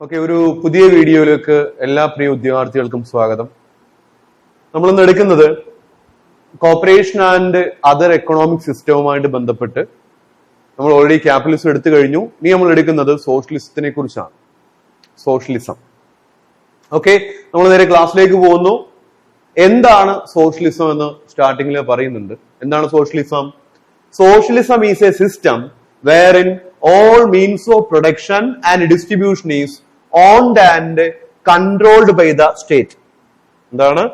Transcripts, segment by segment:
Okay, ഒരു പുതിയ വീഡിയോയിലേക്ക് എല്ലാ പ്രിയ ഉദ്യോഗാർത്ഥികൾക്കും സ്വാഗതം. നമ്മളിന്ന് എടുക്കുന്നത് കോർപ്പറേഷൻ ആൻഡ് അതർ എക്കണോമിക് സിസ്റ്റവുമായിട്ട് ബന്ധപ്പെട്ട് നമ്മൾ ഓൾറെഡി ക്യാപിറ്റലിസം എടുത്തു കഴിഞ്ഞു. ഇനി നമ്മൾ എടുക്കുന്നത് സോഷ്യലിസത്തിനെ കുറിച്ചാണ്. സോഷ്യലിസം. ഓക്കെ, നമ്മൾ നേരെ ക്ലാസ്സിലേക്ക് പോകുന്നു. എന്താണ് സോഷ്യലിസം എന്ന് സ്റ്റാർട്ടിങ്ങിൽ പറയുന്നുണ്ട്. എന്താണ് socialism? Socialism is a system wherein all means of production and distribution is owned and controlled by the state. എന്താണ്?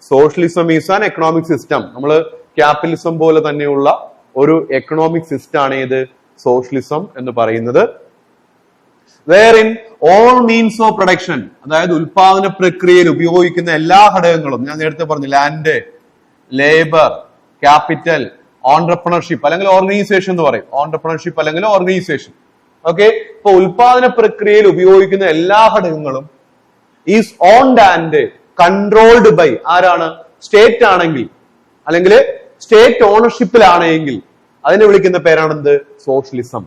Socialism is an economic system. നമ്മൾ ക്യാപിറ്റലിസം പോലെ തന്നെയുള്ള ഒരു എക്കണോമിക് സിസ്റ്റം ആണ് ഇത് സോഷ്യലിസം എന്ന് പറയുന്നത്. Wherein all means of production, അതായത് ഉൽപാദന പ്രക്രിയയിൽ ഉപയോഗിക്കുന്ന എല്ലാ ഘടകങ്ങളും, ഞാൻ നേരത്തെ പറഞ്ഞു ലാൻഡ്, ലേബർ, ക്യാപിറ്റൽ, ഓൺട്രപ്രണർഷിപ്പ് അല്ലെങ്കിൽ ഓർഗനൈസേഷൻ എന്ന് പറയും. ഓൺട്രപ്രണർഷിപ്പ് അല്ലെങ്കിൽ ഓർഗനൈസേഷൻ. ഓക്കെ, ഇപ്പൊ ഉൽപാദന പ്രക്രിയയിൽ ഉപയോഗിക്കുന്ന എല്ലാ ഘടകങ്ങളും is owned and controlled by ആരാണ്? സ്റ്റേറ്റ് ആണെങ്കിൽ അല്ലെങ്കിൽ സ്റ്റേറ്റ് ഓണർഷിപ്പിലാണെങ്കിൽ അതിനെ വിളിക്കുന്ന പേരാണെന്ത്? സോഷ്യലിസം.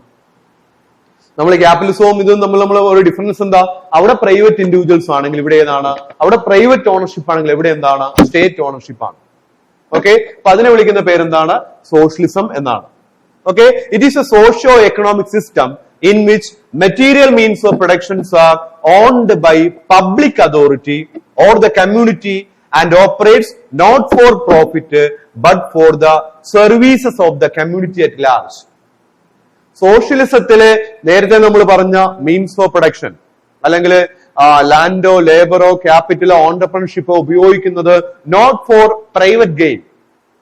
നമ്മൾ ക്യാപിറ്റലിസവും ഇതും നമ്മൾ ഒരു ഡിഫറൻസ് എന്താ? അവിടെ പ്രൈവറ്റ് ഇൻഡിവിജ്വൽസ് ആണെങ്കിൽ ഇവിടെ ഏതാണ്? അവിടെ പ്രൈവറ്റ് ഓണർഷിപ്പ് ആണെങ്കിൽ എവിടെ എന്താണ്? സ്റ്റേറ്റ് ഓണർഷിപ്പ് ആണ്. ഓക്കെ, അപ്പൊ അതിനെ വിളിക്കുന്ന പേരെന്താണ്? സോഷ്യലിസം എന്നാണ്. Okay, it is a socio economic system in which material means of productions are owned by public authority or the community and operates not for profit but for the services of the community at large. സോഷ്യലിസത്തില് നേരത്തെ നമ്മൾ പറഞ്ഞ means of production അല്ലെങ്കിൽ ലാൻഡോ, ലേബറോ, ക്യാപിറ്റലോ, ഓൺട്രപ്രണർഷിപ്പോ ഉപയോഗിക്കുന്നത് not four private gain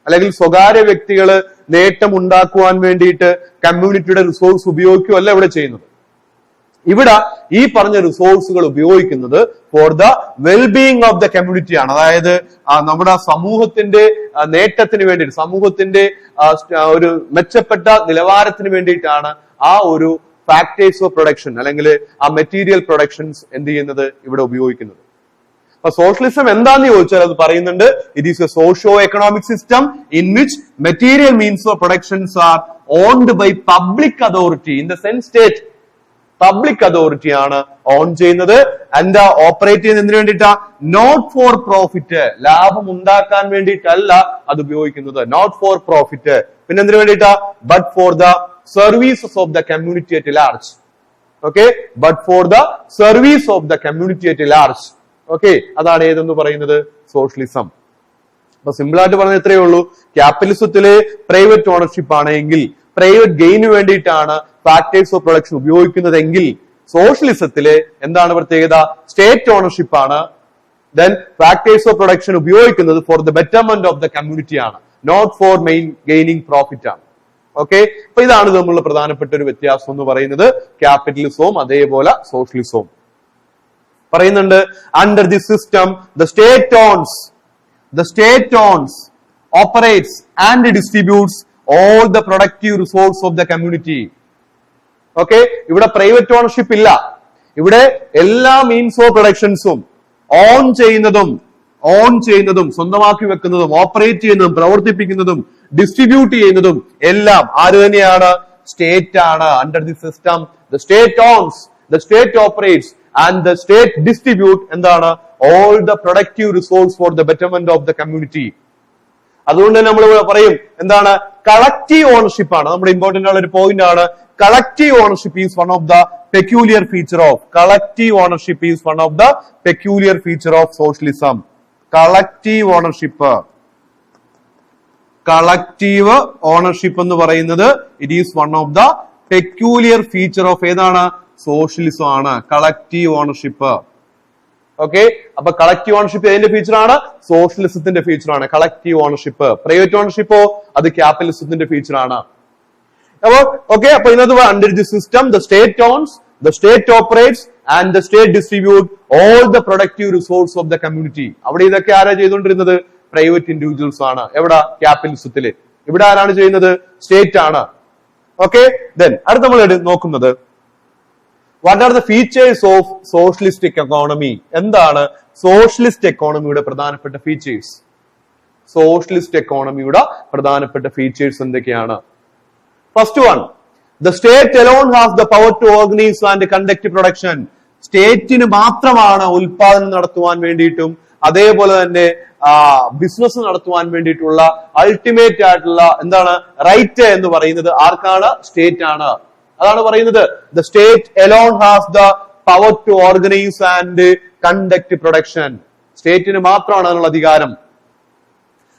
അല്ലെങ്കിൽ സ്വകാര്യ വ്യക്തികള് നേട്ടം ഉണ്ടാക്കുവാൻ വേണ്ടിയിട്ട് കമ്മ്യൂണിറ്റിയുടെ റിസോഴ്സ് ഉപയോഗിക്കുകയല്ല ഇവിടെ ചെയ്യുന്നത്. ഇവിടെ ഈ പറഞ്ഞ റിസോഴ്സുകൾ ഉപയോഗിക്കുന്നത് for the wellbeing of the community ആണ്. അതായത് നമ്മുടെ സമൂഹത്തിന്റെ നേട്ടത്തിന് വേണ്ടിയിട്ട്, സമൂഹത്തിന്റെ ഒരു മെച്ചപ്പെട്ട നിലവാരത്തിന് വേണ്ടിയിട്ടാണ് ആ ഒരു ഫാക്ടേഴ്സ് ഓഫ് പ്രൊഡക്ഷൻ അല്ലെങ്കിൽ ആ മെറ്റീരിയൽ പ്രൊഡക്ഷൻസ് എന്ത് ചെയ്യുന്നത് ഇവിടെ ഉപയോഗിക്കുന്നത്. അപ്പൊ സോഷ്യലിസം എന്താന്ന് ചോദിച്ചാൽ അത് പറയുന്നുണ്ട്. It is a socio economic system in which material means of productions are owned by public authority in the sense state. Public authority ആണ് ഓൺ ചെയ്യുന്നത്. എന്താ ഓപ്പറേറ്റ് ചെയ്യുന്നത്? എന്തിനു വേണ്ടിയിട്ടാ? നോട്ട് ഫോർ പ്രോഫിറ്റ്, ലാഭം ഉണ്ടാക്കാൻ വേണ്ടിയിട്ടല്ല അത് ഉപയോഗിക്കുന്നത്. Not for profit. പിന്നെ എന്തിനു വേണ്ടിയിട്ടാ? But for the services of the community at large. Okay, but for the service of the community at large. Okay, അതാണ് ഏതെന്ന് പറയുന്നത്? സോഷ്യലിസം. അപ്പൊ സിമ്പിൾ ആയിട്ട് പറഞ്ഞ ഇത്രയേ ഉള്ളൂ. ക്യാപിറ്റലിസത്തിലെ പ്രൈവറ്റ് ഓണർഷിപ്പ് ആണെങ്കിൽ, പ്രൈവറ്റ് ഗെയിന് വേണ്ടിയിട്ടാണ് ഫാക്ടേഴ്സ് ഓഫ് പ്രൊഡക്ഷൻ ഉപയോഗിക്കുന്നതെങ്കിൽ, സോഷ്യലിസത്തിലെ എന്താണ് പ്രത്യേകത? സ്റ്റേറ്റ് ഓണർഷിപ്പ് ആണ്. ദെൻ ഫാക്ടേഴ്സ് ഓഫ് പ്രൊഡക്ഷൻ ഉപയോഗിക്കുന്നത് for the betterment of the community ആണ്, not for main gaining profit ആണ്. ഓക്കെ, അപ്പൊ ഇതാണ് തമ്മിലുള്ള പ്രധാനപ്പെട്ട ഒരു വ്യത്യാസം എന്ന് പറയുന്നത്. ക്യാപിറ്റലിസവും അതേപോലെ സോഷ്യലിസവും പറയുന്നുണ്ട്. Under the system the state owns operates and distributes all the productive resource of the community. Okay, ഇവിടെ പ്രൈവറ്റ് ഓണർഷിപ്പ് ഇല്ല. ഇവിടെ എല്ലാ മീൻസ് ഓഫ് പ്രൊഡക്ഷൻസും ഓൺ ചെയ്യുന്നതും സ്വന്തമാക്കി വെക്കുന്നതും ഓപ്പറേറ്റ് ചെയ്യുന്നതും പ്രവർത്തിപ്പിക്കുന്നതും ഡിസ്ട്രിബ്യൂട്ട് ചെയ്യുന്നതും എല്ലാം ആര് തന്നെയാണ്? സ്റ്റേറ്റ് ആണ്. Under the system the state owns, the state operates and the state distribute എന്താണ്? All the productive resource for the betterment of the community. അതുകൊണ്ട് തന്നെ നമ്മൾ പറയും എന്താണ്? കളക്റ്റീവ് ഓണർഷിപ്പ് ആണ് നമ്മുടെ ഇമ്പോർട്ടന്റ് ആയ ഒരു പോയിന്റ് ആണ്. Collective ownership is one of the peculiar feature of socialism. Collective ownership എന്ന് പറയുന്നത് it is one of the peculiar feature of ഏതാണ്? സോഷ്യലിസം ആണ് കളക്റ്റീവ് ഓണർഷിപ്പ്. ഓക്കെ, അപ്പൊ കളക്റ്റീവ് ഓണർഷിപ്പ് ഏതിന്റെ ഫീച്ചർ ആണ്? സോഷ്യലിസത്തിന്റെ ഫീച്ചർ ആണ് കളക്റ്റീവ് ഓണർഷിപ്പ്. പ്രൈവറ്റ് ഓണർഷിപ്പോ അത് ക്യാപിറ്റലിസത്തിന്റെ ഫീച്ചർ ആണ്. അപ്പൊ ഓക്കെ, അപ്പൊ ഇന്നത് under the system the state owns, the state operates and the state distribute all the productive resource of the community. അവിടെ ഇതൊക്കെ ആരാ ചെയ്തുകൊണ്ടിരുന്നത്? പ്രൈവറ്റ് ഇൻഡിവിജ്വൽസ് ആണ്. എവിടെ? ക്യാപിറ്റലിസത്തില്. ഇവിടെ ആരാണ് ചെയ്യുന്നത്? സ്റ്റേറ്റ് ആണ്. ഓക്കെ, ദെൻ അടുത്ത നമ്മൾ നോക്കുന്നത് what are the features of socialistic economy. എന്താണ് സോഷ്യലിസ്റ്റ് എക്കോണമിയുടെ പ്രധാനപ്പെട്ട ഫീച്ചേഴ്സ്? എന്തൊക്കെയാണ്? First one, the state alone has the power to organize and conduct production. സ്റ്റേറ്റിന് മാത്രമാണ് ഉൽപാദനം നടത്തുവാൻ വേണ്ടിയിട്ടും അതേപോലെ തന്നെ ബിസിനസ് നടത്തുവാൻ വേണ്ടിയിട്ടുള്ള അൾട്ടിമേറ്റ് ആയിട്ടുള്ള എന്താണ് റൈറ്റ് എന്ന് പറയുന്നത് ആർക്കാണ്? സ്റ്റേറ്റ് ആണ്. അതാണ് പറയുന്നത് the state alone has the power to organise and conduct production. സ്റ്റേറ്റിന് മാത്രമാണ് അതിനുള്ള അധികാരം.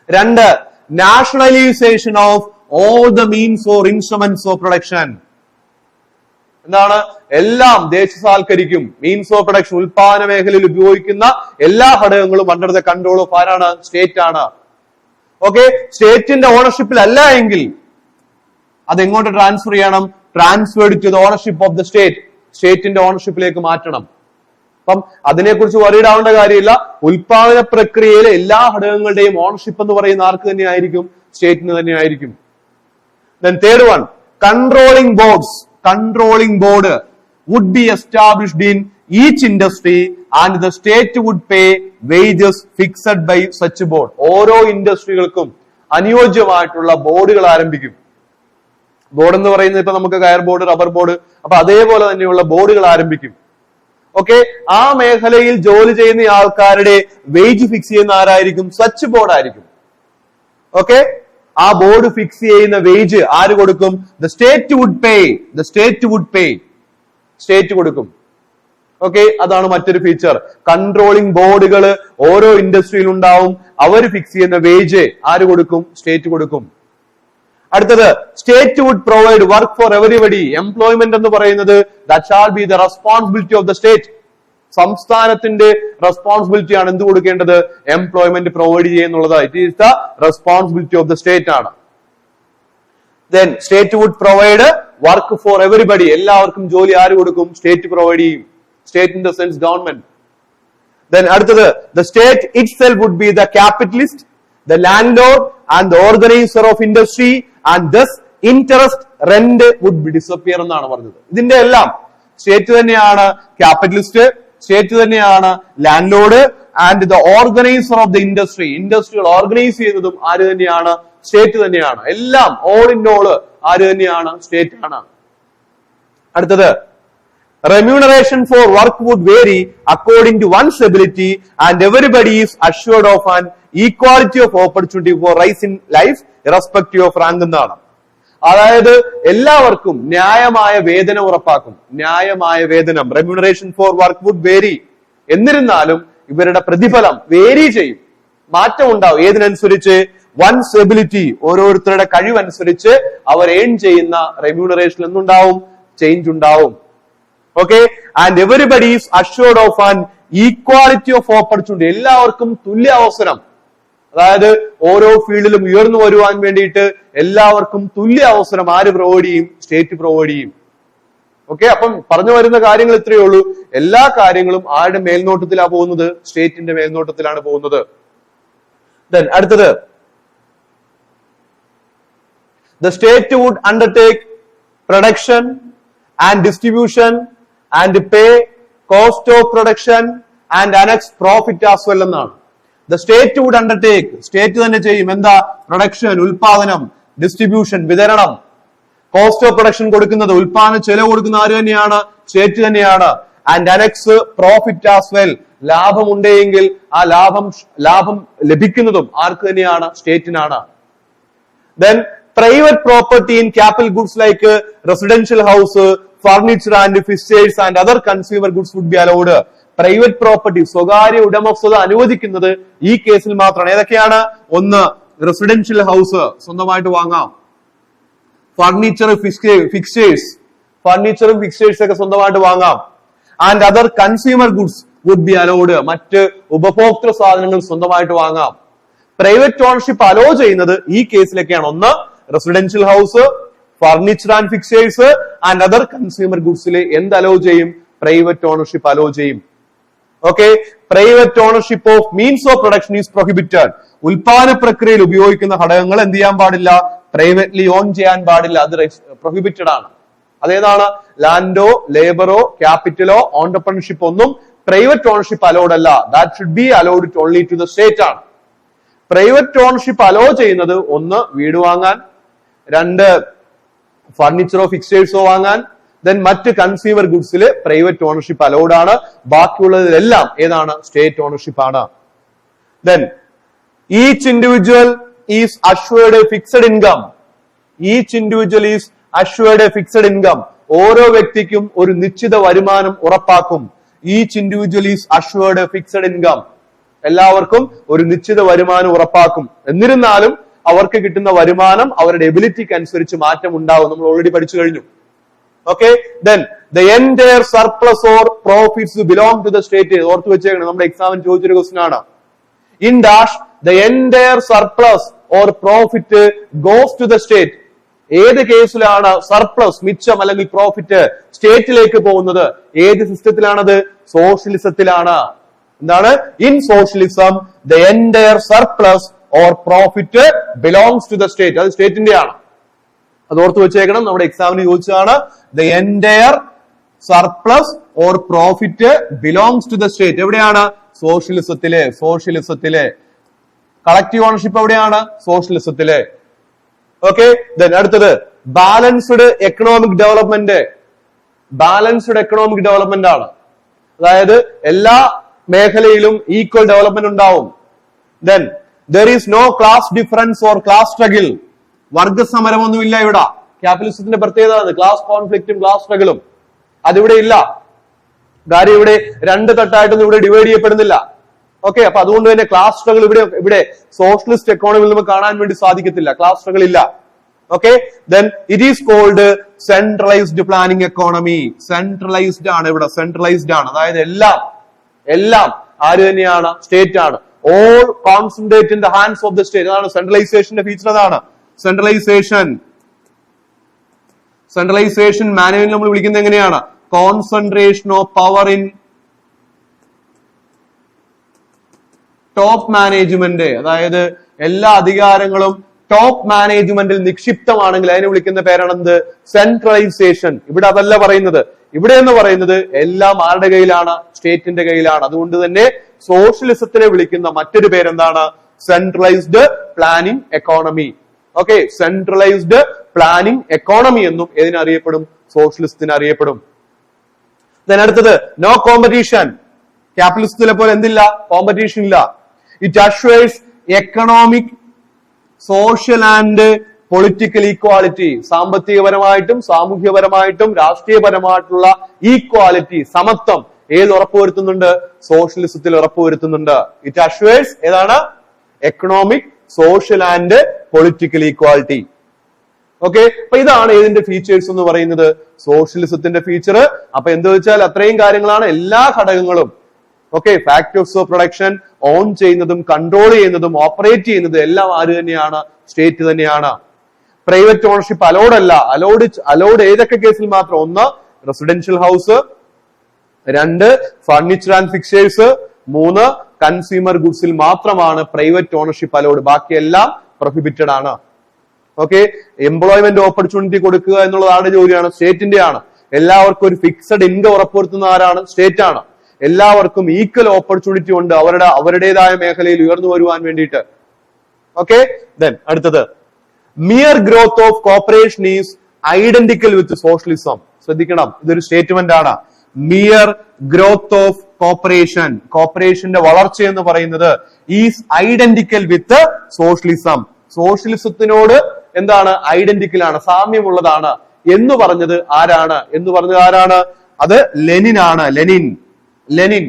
2, nationalisation of all the means or instruments of production. എന്താണ്? എല്ലാം ദേശസാൽക്കരിക്കും. മീൻസ് ഓഫ് പ്രൊഡക്ഷൻ, ഉൽപാദന മേഖലയിൽ ഉപയോഗിക്കുന്ന എല്ലാ ഘടകങ്ങളും അണ്ടർ ദ കൺട്രോൾ ഓഫ് ആരാണ്? സ്റ്റേറ്റ് ആണ്. ഓക്കെ, സ്റ്റേറ്റിന്റെ ഓണർഷിപ്പിൽ അല്ല എങ്കിൽ അതെങ്ങോട്ട് ട്രാൻസ്ഫർ ചെയ്യണം? Transferred to the ownership of the state. സ്റ്റേറ്റിന്റെ ഓണർഷിപ്പിലേക്ക് മാറ്റണം. അപ്പം അതിനെക്കുറിച്ച് വറീഡ് ആവേണ്ട കാര്യമില്ല. ഉൽപാദന പ്രക്രിയയിലെ എല്ലാ ഘടകങ്ങളുടെയും ഓണർഷിപ്പ് എന്ന് പറയുന്ന ആർക്ക് തന്നെയായിരിക്കും? സ്റ്റേറ്റിന് തന്നെയായിരിക്കും. Then third one, controlling boards. Controlling board would be established in each industry and the state would pay wages fixed by such board. ഓരോ ഇൻഡസ്ട്രികൾക്കും അനുയോജ്യമായിട്ടുള്ള ബോർഡുകൾ ആരംഭിക്കും. ബോർഡ് എന്ന് പറയുന്നത് ഇപ്പൊ നമുക്ക് കയർ ബോർഡ്, റബ്ബർ ബോർഡ്, അപ്പൊ അതേപോലെ തന്നെയുള്ള ബോർഡുകൾ ആരംഭിക്കും. ഓക്കെ, ആ മേഖലയിൽ ജോലി ചെയ്യുന്ന ആൾക്കാരുടെ വേജ് ഫിക്സ് ചെയ്യുന്ന ആരായിരിക്കും? സച്ച് ബോർഡ് ആയിരിക്കും. ഓക്കെ, ആ ബോർഡ് ഫിക്സ് ചെയ്യുന്ന വേജ് ആര് കൊടുക്കും? The state would pay. The state would pay. State കൊടുക്കും. ഓക്കെ, അതാണ് മറ്റൊരു ഫീച്ചർ. കൺട്രോളിംഗ് ബോർഡുകൾ ഓരോ ഇൻഡസ്ട്രിയിൽ ഉണ്ടാവും. അവർ ഫിക്സ് ചെയ്യുന്ന വേജ് ആര് കൊടുക്കും? സ്റ്റേറ്റ് കൊടുക്കും. അടുത്തത്, state would provide work for everybody. Employment എന്ന് പറയുന്നത് that shall be the responsibility of the state. സംസ്ഥാനത്തിന്റെ റെസ്പോൺസിബിലിറ്റി ആണ് എന്ത് കൊടുക്കേണ്ടത്? എംപ്ലോയ്മെന്റ് പ്രൊവൈഡ് ചെയ്യുന്നുള്ളത്. It is the responsibility of the state ആണ്. Then state would provide work for everybody. എല്ലാവർക്കും ജോലി ആര് കൊടുക്കും? സ്റ്റേറ്റ് പ്രൊവൈഡ് ചെയ്യും. State in the sense government. Then അടുത്തത്, the state itself would be the capitalist, the landlord and the organiser of industry and thus interest rent would be disappear എന്നാണ് പറഞ്ഞത്. ഇതിന്റെ എല്ലാം state തന്നെയാണ് capitalist, state തന്നെയാണ് landlord and the organiser of the industry. ഇൻഡസ്ട്രികൾ organise ചെയ്യുന്നതും ആര് തന്നെയാണ്? സ്റ്റേറ്റ് തന്നെയാണ്. എല്ലാം ഓൾ ഇൻ ഓൾ ആര് തന്നെയാണ്? സ്റ്റേറ്റ് ആണ്. അടുത്തത്, remuneration for work would vary according to one's ability and everybody is assured of an equality of opportunity for rise in life irrespective of rank എന്നാണ്. അതായത് എല്ലാവർക്കും ന്യായമായ വേതനം ഉറപ്പാക്കും. ന്യായമായ വേതനം, remuneration for work would vary. എന്നിരുന്നാലും ഇവരുടെ പ്രതിഫലം വേരി ചെയ്യും, മാറ്റം ഉണ്ടാവും. ഏതിനനുസരിച്ച്? വൺസ് എബിലിറ്റി, ഓരോരുത്തരുടെ കഴിവനുസരിച്ച് അവർ ഏൺ ചെയ്യുന്ന റെമ്യൂണറേഷൻ എന്തുണ്ടാവും? ചേഞ്ച് ഉണ്ടാവും. Okay, and everybody is assured of an equality of opportunity. എല്ലാവർക്കും തുല്യ അവസരം. അതായത് ഓരോ ഫീൽഡിലും ഉയർന്നു വരുവാൻ വേണ്ടിയിട്ട് എല്ലാവർക്കും തുല്യ അവസരം ആര് പ്രൊവൈഡ് ചെയ്യും? സ്റ്റേറ്റ് പ്രൊവൈഡ് ചെയ്യും. ഓക്കെ, അപ്പം പറഞ്ഞു വരുന്ന കാര്യങ്ങൾ ഇത്രയേ ഉള്ളൂ. എല്ലാ കാര്യങ്ങളും ആരുടെ മേൽനോട്ടത്തിലാണ് പോകുന്നത്? സ്റ്റേറ്റിന്റെ മേൽനോട്ടത്തിലാണ് പോകുന്നത്. ദെൻ അടുത്തത്, the state would undertake production and distribution and pay cost of production and annex profit as well എന്നാണ്. The state would undertake, state തന്നെ ചെയ്യും. എന്താ? പ്രൊഡക്ഷൻ, ഉൽപാദനം, ഡിസ്ട്രിബ്യൂഷൻ, വിതരണം, കോസ്റ്റ് ഓഫ് പ്രൊഡക്ഷൻ കൊടുക്കുന്നത്, ഉൽപാദന ചെലവ് കൊടുക്കുന്ന ആര് തന്നെയാണ്? സ്റ്റേറ്റ് തന്നെയാണ്. And annexe profit as well, ലാഭം ഉണ്ടെങ്കിൽ ആ ലാഭം ലഭിക്കുന്നതും ആർക്ക് തന്നെയാണ്? സ്റ്റേറ്റിനാണ്. Then private property in capital goods like residential house, furniture and fixtures and other consumer goods would be allowed. Private property, സ്വകാര്യ ഉടമസ്ഥത അനുവദിക്കുന്നത് ഈ കേസിൽ മാത്രമാണ്. ഏതൊക്കെയാണ്? ഒന്ന്, റെസിഡൻഷ്യൽ ഹൗസ് സ്വന്തമായിട്ട് വാങ്ങാം. ഫർണിച്ചറും ഫിക്സ്റ്റേഴ്സ് ഒക്കെ സ്വന്തമായിട്ട് വാങ്ങാം. And other consumer goods would be allowed. മറ്റ് ഉപഭോക്തൃ സാധനങ്ങൾ സ്വന്തമായിട്ട് വാങ്ങാം. പ്രൈവറ്റ് ഓണർഷിപ്പ് അലോ ചെയ്യുന്നത് ഈ കേസിലൊക്കെയാണ്. ഒന്ന്, residential house, furniture and fixtures and other consumer ഗുഡ്സിൽ എന്ത് അലോ ചെയ്യും? പ്രൈവറ്റ് ഓണർഷിപ്പ് അലോ ചെയ്യും. Okay, private ownership of means of production is prohibited. ഉൽപാദന പ്രക്രിയയിൽ ഉപയോഗിക്കുന്ന ഘടകങ്ങൾ എന്ത് ചെയ്യാൻ പാടില്ല? പ്രൈവറ്റ്ലി ഓൺ ചെയ്യാൻ പാടില്ല. അത് പ്രൊഹിബിറ്റഡ് ആണ്. അതേതാണ്? ലാൻഡോ, ലേബറോ, ക്യാപിറ്റലോ, ഓണ്ടർപ്രണർഷിപ്പ് ഒന്നും പ്രൈവറ്റ് ഓണർഷിപ്പ് അലൗഡ് അല്ല. That should be allowed only to the state ആണ്. പ്രൈവറ്റ് ഓണർഷിപ്പ് അലോ ചെയ്യുന്നത് ഒന്ന്, വീട് വാങ്ങാൻ; രണ്ട്, ഫർണിച്ചറോ ഫിക്സ്റ്റേഴ്സോ വാങ്ങാൻ; ദെൻ മറ്റ് കൺസ്യൂമർ ഗുഡ്സിൽ പ്രൈവറ്റ് ഓണർഷിപ്പ് അലൗഡ് ആണ്. ബാക്കിയുള്ളതിലെല്ലാം ഏതാണ്? സ്റ്റേറ്റ് ഓണർഷിപ്പ് ആണ്. Then each individual is assured A fixed income. Each individual is assured A fixed income. ഓരോ വ്യക്തിക്കും ഒരു നിശ്ചിത വരുമാനം ഉറപ്പാക്കും. Each individual is assured A fixed income. എല്ലാവർക്കും ഒരു നിശ്ചിത വരുമാനം ഉറപ്പാക്കും. എന്നിരുന്നാലും അവർക്ക് കിട്ടുന്ന വരുമാനം അവരുടെ എബിലിറ്റിക്ക് അനുസരിച്ച് മാറ്റം ഉണ്ടാവും. നമ്മൾ ഓൾറെഡി പഠിച്ചു കഴിഞ്ഞു. Okay, then the entire surplus or profits belong to the state. ഓർത്ത് വെച്ചേക്കണം, നമ്മുടെ എക്സാമിന് ചോദിച്ചൊരു ക്വസ്റ്റൻ ആണ്. In dash the entire surplus or profit goes to the state. ഏത് കേസിലാണ് സർപ്ലസ്, മിച്ചം അല്ലെങ്കിൽ പ്രോഫിറ്റ് സ്റ്റേറ്റിലേക്ക് പോകുന്നത്? ഏത് സിസ്റ്റത്തിലാണത്? സോഷ്യലിസത്തിലാണ്. എന്താണ്? In socialism the entire surplus or profit belongs to the state. അത് സ്റ്റേറ്റിന്റെ ആണ്. അത് ഓർത്ത് വെച്ചേക്കണം, നമ്മുടെ എക്സാമിന് ചോദിച്ചതാണ്. The entire surplus or profit belongs to the state. എവിടെയാണ്? സോഷ്യലിസത്തിലെ. കളക്റ്റീവ് ഓണർഷിപ്പ് എവിടെയാണ്? സോഷ്യലിസത്തിലെ. ഓക്കെ, ദെൻ അടുത്തത് balanced economic development. Balanced economic development ആണ്. അതായത് എല്ലാ മേഖലയിലും ഈക്വൽ ഡെവലപ്മെന്റ് ഉണ്ടാവും. Then there is no class difference or class struggle. വർഗസമരമൊന്നുമില്ല ഇവിടെ. ക്യാപിറ്റലിസത്തിന്റെ പ്രത്യേകത ക്ലാസ് കോൺഫ്ലിക്റ്റും ക്ലാസ് സ്ട്രഗിളും അതിവിടെ ഇല്ല. കാര്യം ഇവിടെ രണ്ട് തട്ടായിട്ടൊന്നും ഇവിടെ ഡിവൈഡ് ചെയ്യപ്പെടുന്നില്ല. ഓക്കെ, അപ്പൊ അതുകൊണ്ട് തന്നെ ക്ലാസ് സ്ട്രഗിൾ ഇവിടെ സോഷ്യലിസ്റ്റ് എക്കോണമിയിൽ നമുക്ക് കാണാൻ വേണ്ടി സാധിക്കത്തില്ല. ക്ലാസ് സ്ട്രഗിൾ ഇല്ല. Okay, then it is called centralised planning economy. Centralised ആണ് ഇവിടെ, സെൻട്രലൈസ്ഡ് ആണ്. അതായത് എല്ലാം ആര് തന്നെയാണ്? സ്റ്റേറ്റ് ആണ്. All concentrate in the hands of the state. അതാണ് സെൻട്രലൈസേഷന്റെ ഫീച്ചർ. അതാണ് സെൻട്രലൈസേഷൻ മാനുവൽ നമ്മൾ വിളിക്കുന്നത് എങ്ങനെയാണ്? Concentration of power in top management. അതായത് എല്ലാ അധികാരങ്ങളും ടോപ്പ് മാനേജ്മെന്റിൽ നിക്ഷിപ്തമാണെങ്കിൽ അതിനെ വിളിക്കുന്ന പേരാണെന്ത്? സെൻട്രലൈസേഷൻ. ഇവിടെ അതല്ല പറയുന്നത്. ഇവിടെ എന്ന് പറയുന്നത് എല്ലാം ആരുടെ കയ്യിലാണ്? സ്റ്റേറ്റിന്റെ കയ്യിലാണ്. അതുകൊണ്ട് തന്നെ സോഷ്യലിസത്തിനെ വിളിക്കുന്ന മറ്റൊരു പേരെന്താണ്? Centralised planning economy. Okay, centralised planning economy എന്നും ഏതിനറിയപ്പെടും? സോഷ്യലിസത്തിന് അറിയപ്പെടും. അടുത്തത് നോ കോമ്പറ്റീഷൻ. ക്യാപിറ്റലിസത്തിലെ പോലെ എന്തില്ല? കോമ്പറ്റീഷൻ ഇല്ല. It assures economic, social and political equality. സാമ്പത്തികപരമായിട്ടും സാമൂഹ്യപരമായിട്ടും രാഷ്ട്രീയപരമായിട്ടുള്ള ഈക്വാലിറ്റി, സമത്വം ഏത് ഉറപ്പുവരുത്തുന്നുണ്ട്? സോഷ്യലിസത്തിൽ ഉറപ്പുവരുത്തുന്നുണ്ട്. ഇറ്റ് അഷ്വേഴ്സ് ഏതാണ്? Economic, social and political equality. Okay, അപ്പൊ ഇതാണ് ഏതിന്റെ ഫീച്ചേഴ്സ് എന്ന് പറയുന്നത്? സോഷ്യലിസത്തിന്റെ ഫീച്ചർ. അപ്പൊ എന്താ വെച്ചാൽ അത്രയും കാര്യങ്ങളാണ്, എല്ലാ ഘടകങ്ങളും. Okay, factors of production own ചെയ്യുന്നതും കൺട്രോൾ ചെയ്യുന്നതും ഓപ്പറേറ്റ് ചെയ്യുന്നതും എല്ലാം ആര് തന്നെയാണ്? സ്റ്റേറ്റ് തന്നെയാണ്. പ്രൈവറ്റ് ഓണർഷിപ്പ് അലൗഡ് അല്ല. അലൗഡ് ഏതൊക്കെ കേസിൽ മാത്രം? 1 residential house, 2 furniture and fixers, 3 consumer ഗുഡ്സിൽ മാത്രമാണ് പ്രൈവറ്റ് ഓണർഷിപ്പ് അലൗഡ്. ബാക്കിയെല്ലാം പ്രൊഹിബിറ്റഡ് ആണ്. ഓക്കെ, എംപ്ലോയ്മെന്റ് ഓപ്പർച്യൂണിറ്റി കൊടുക്കുക എന്നുള്ളത് ആരുടെ ജോലിയാണ്? സ്റ്റേറ്റിന്റെ ആണ്. എല്ലാവർക്കും ഒരു ഫിക്സഡ് ഇൻകം ഉറപ്പുവരുത്തുന്ന ആരാണ്? സ്റ്റേറ്റ് ആണ്. എല്ലാവർക്കും ഈക്വൽ ഓപ്പർച്യൂണിറ്റി ഉണ്ട് അവരുടേതായ മേഖലയിൽ ഉയർന്നു വരുവാൻ വേണ്ടിയിട്ട്. ഓക്കെ, ദെൻ അടുത്തത് mere growth of cooperation is identical with socialism. ശ്രദ്ധിക്കണം, ഇതൊരു സ്റ്റേറ്റ്മെന്റ് ആണ്. മിയർ ഗ്രോത്ത് ഓഫ് കോർപ്പറേഷൻ, കോർപ്പറേഷന്റെ വളർച്ച എന്ന് പറയുന്നത് ഈസ് ഐഡന്റിക്കൽ വിത്ത് സോഷ്യലിസം. സോഷ്യലിസത്തിനോട് എന്താണ്? ഐഡന്റിക്കൽ ആണ്, സാമ്യമുള്ളതാണ് എന്ന് പറഞ്ഞത് ആരാണ്? അത് ലെനിൻ ആണ്. ലെനിൻ.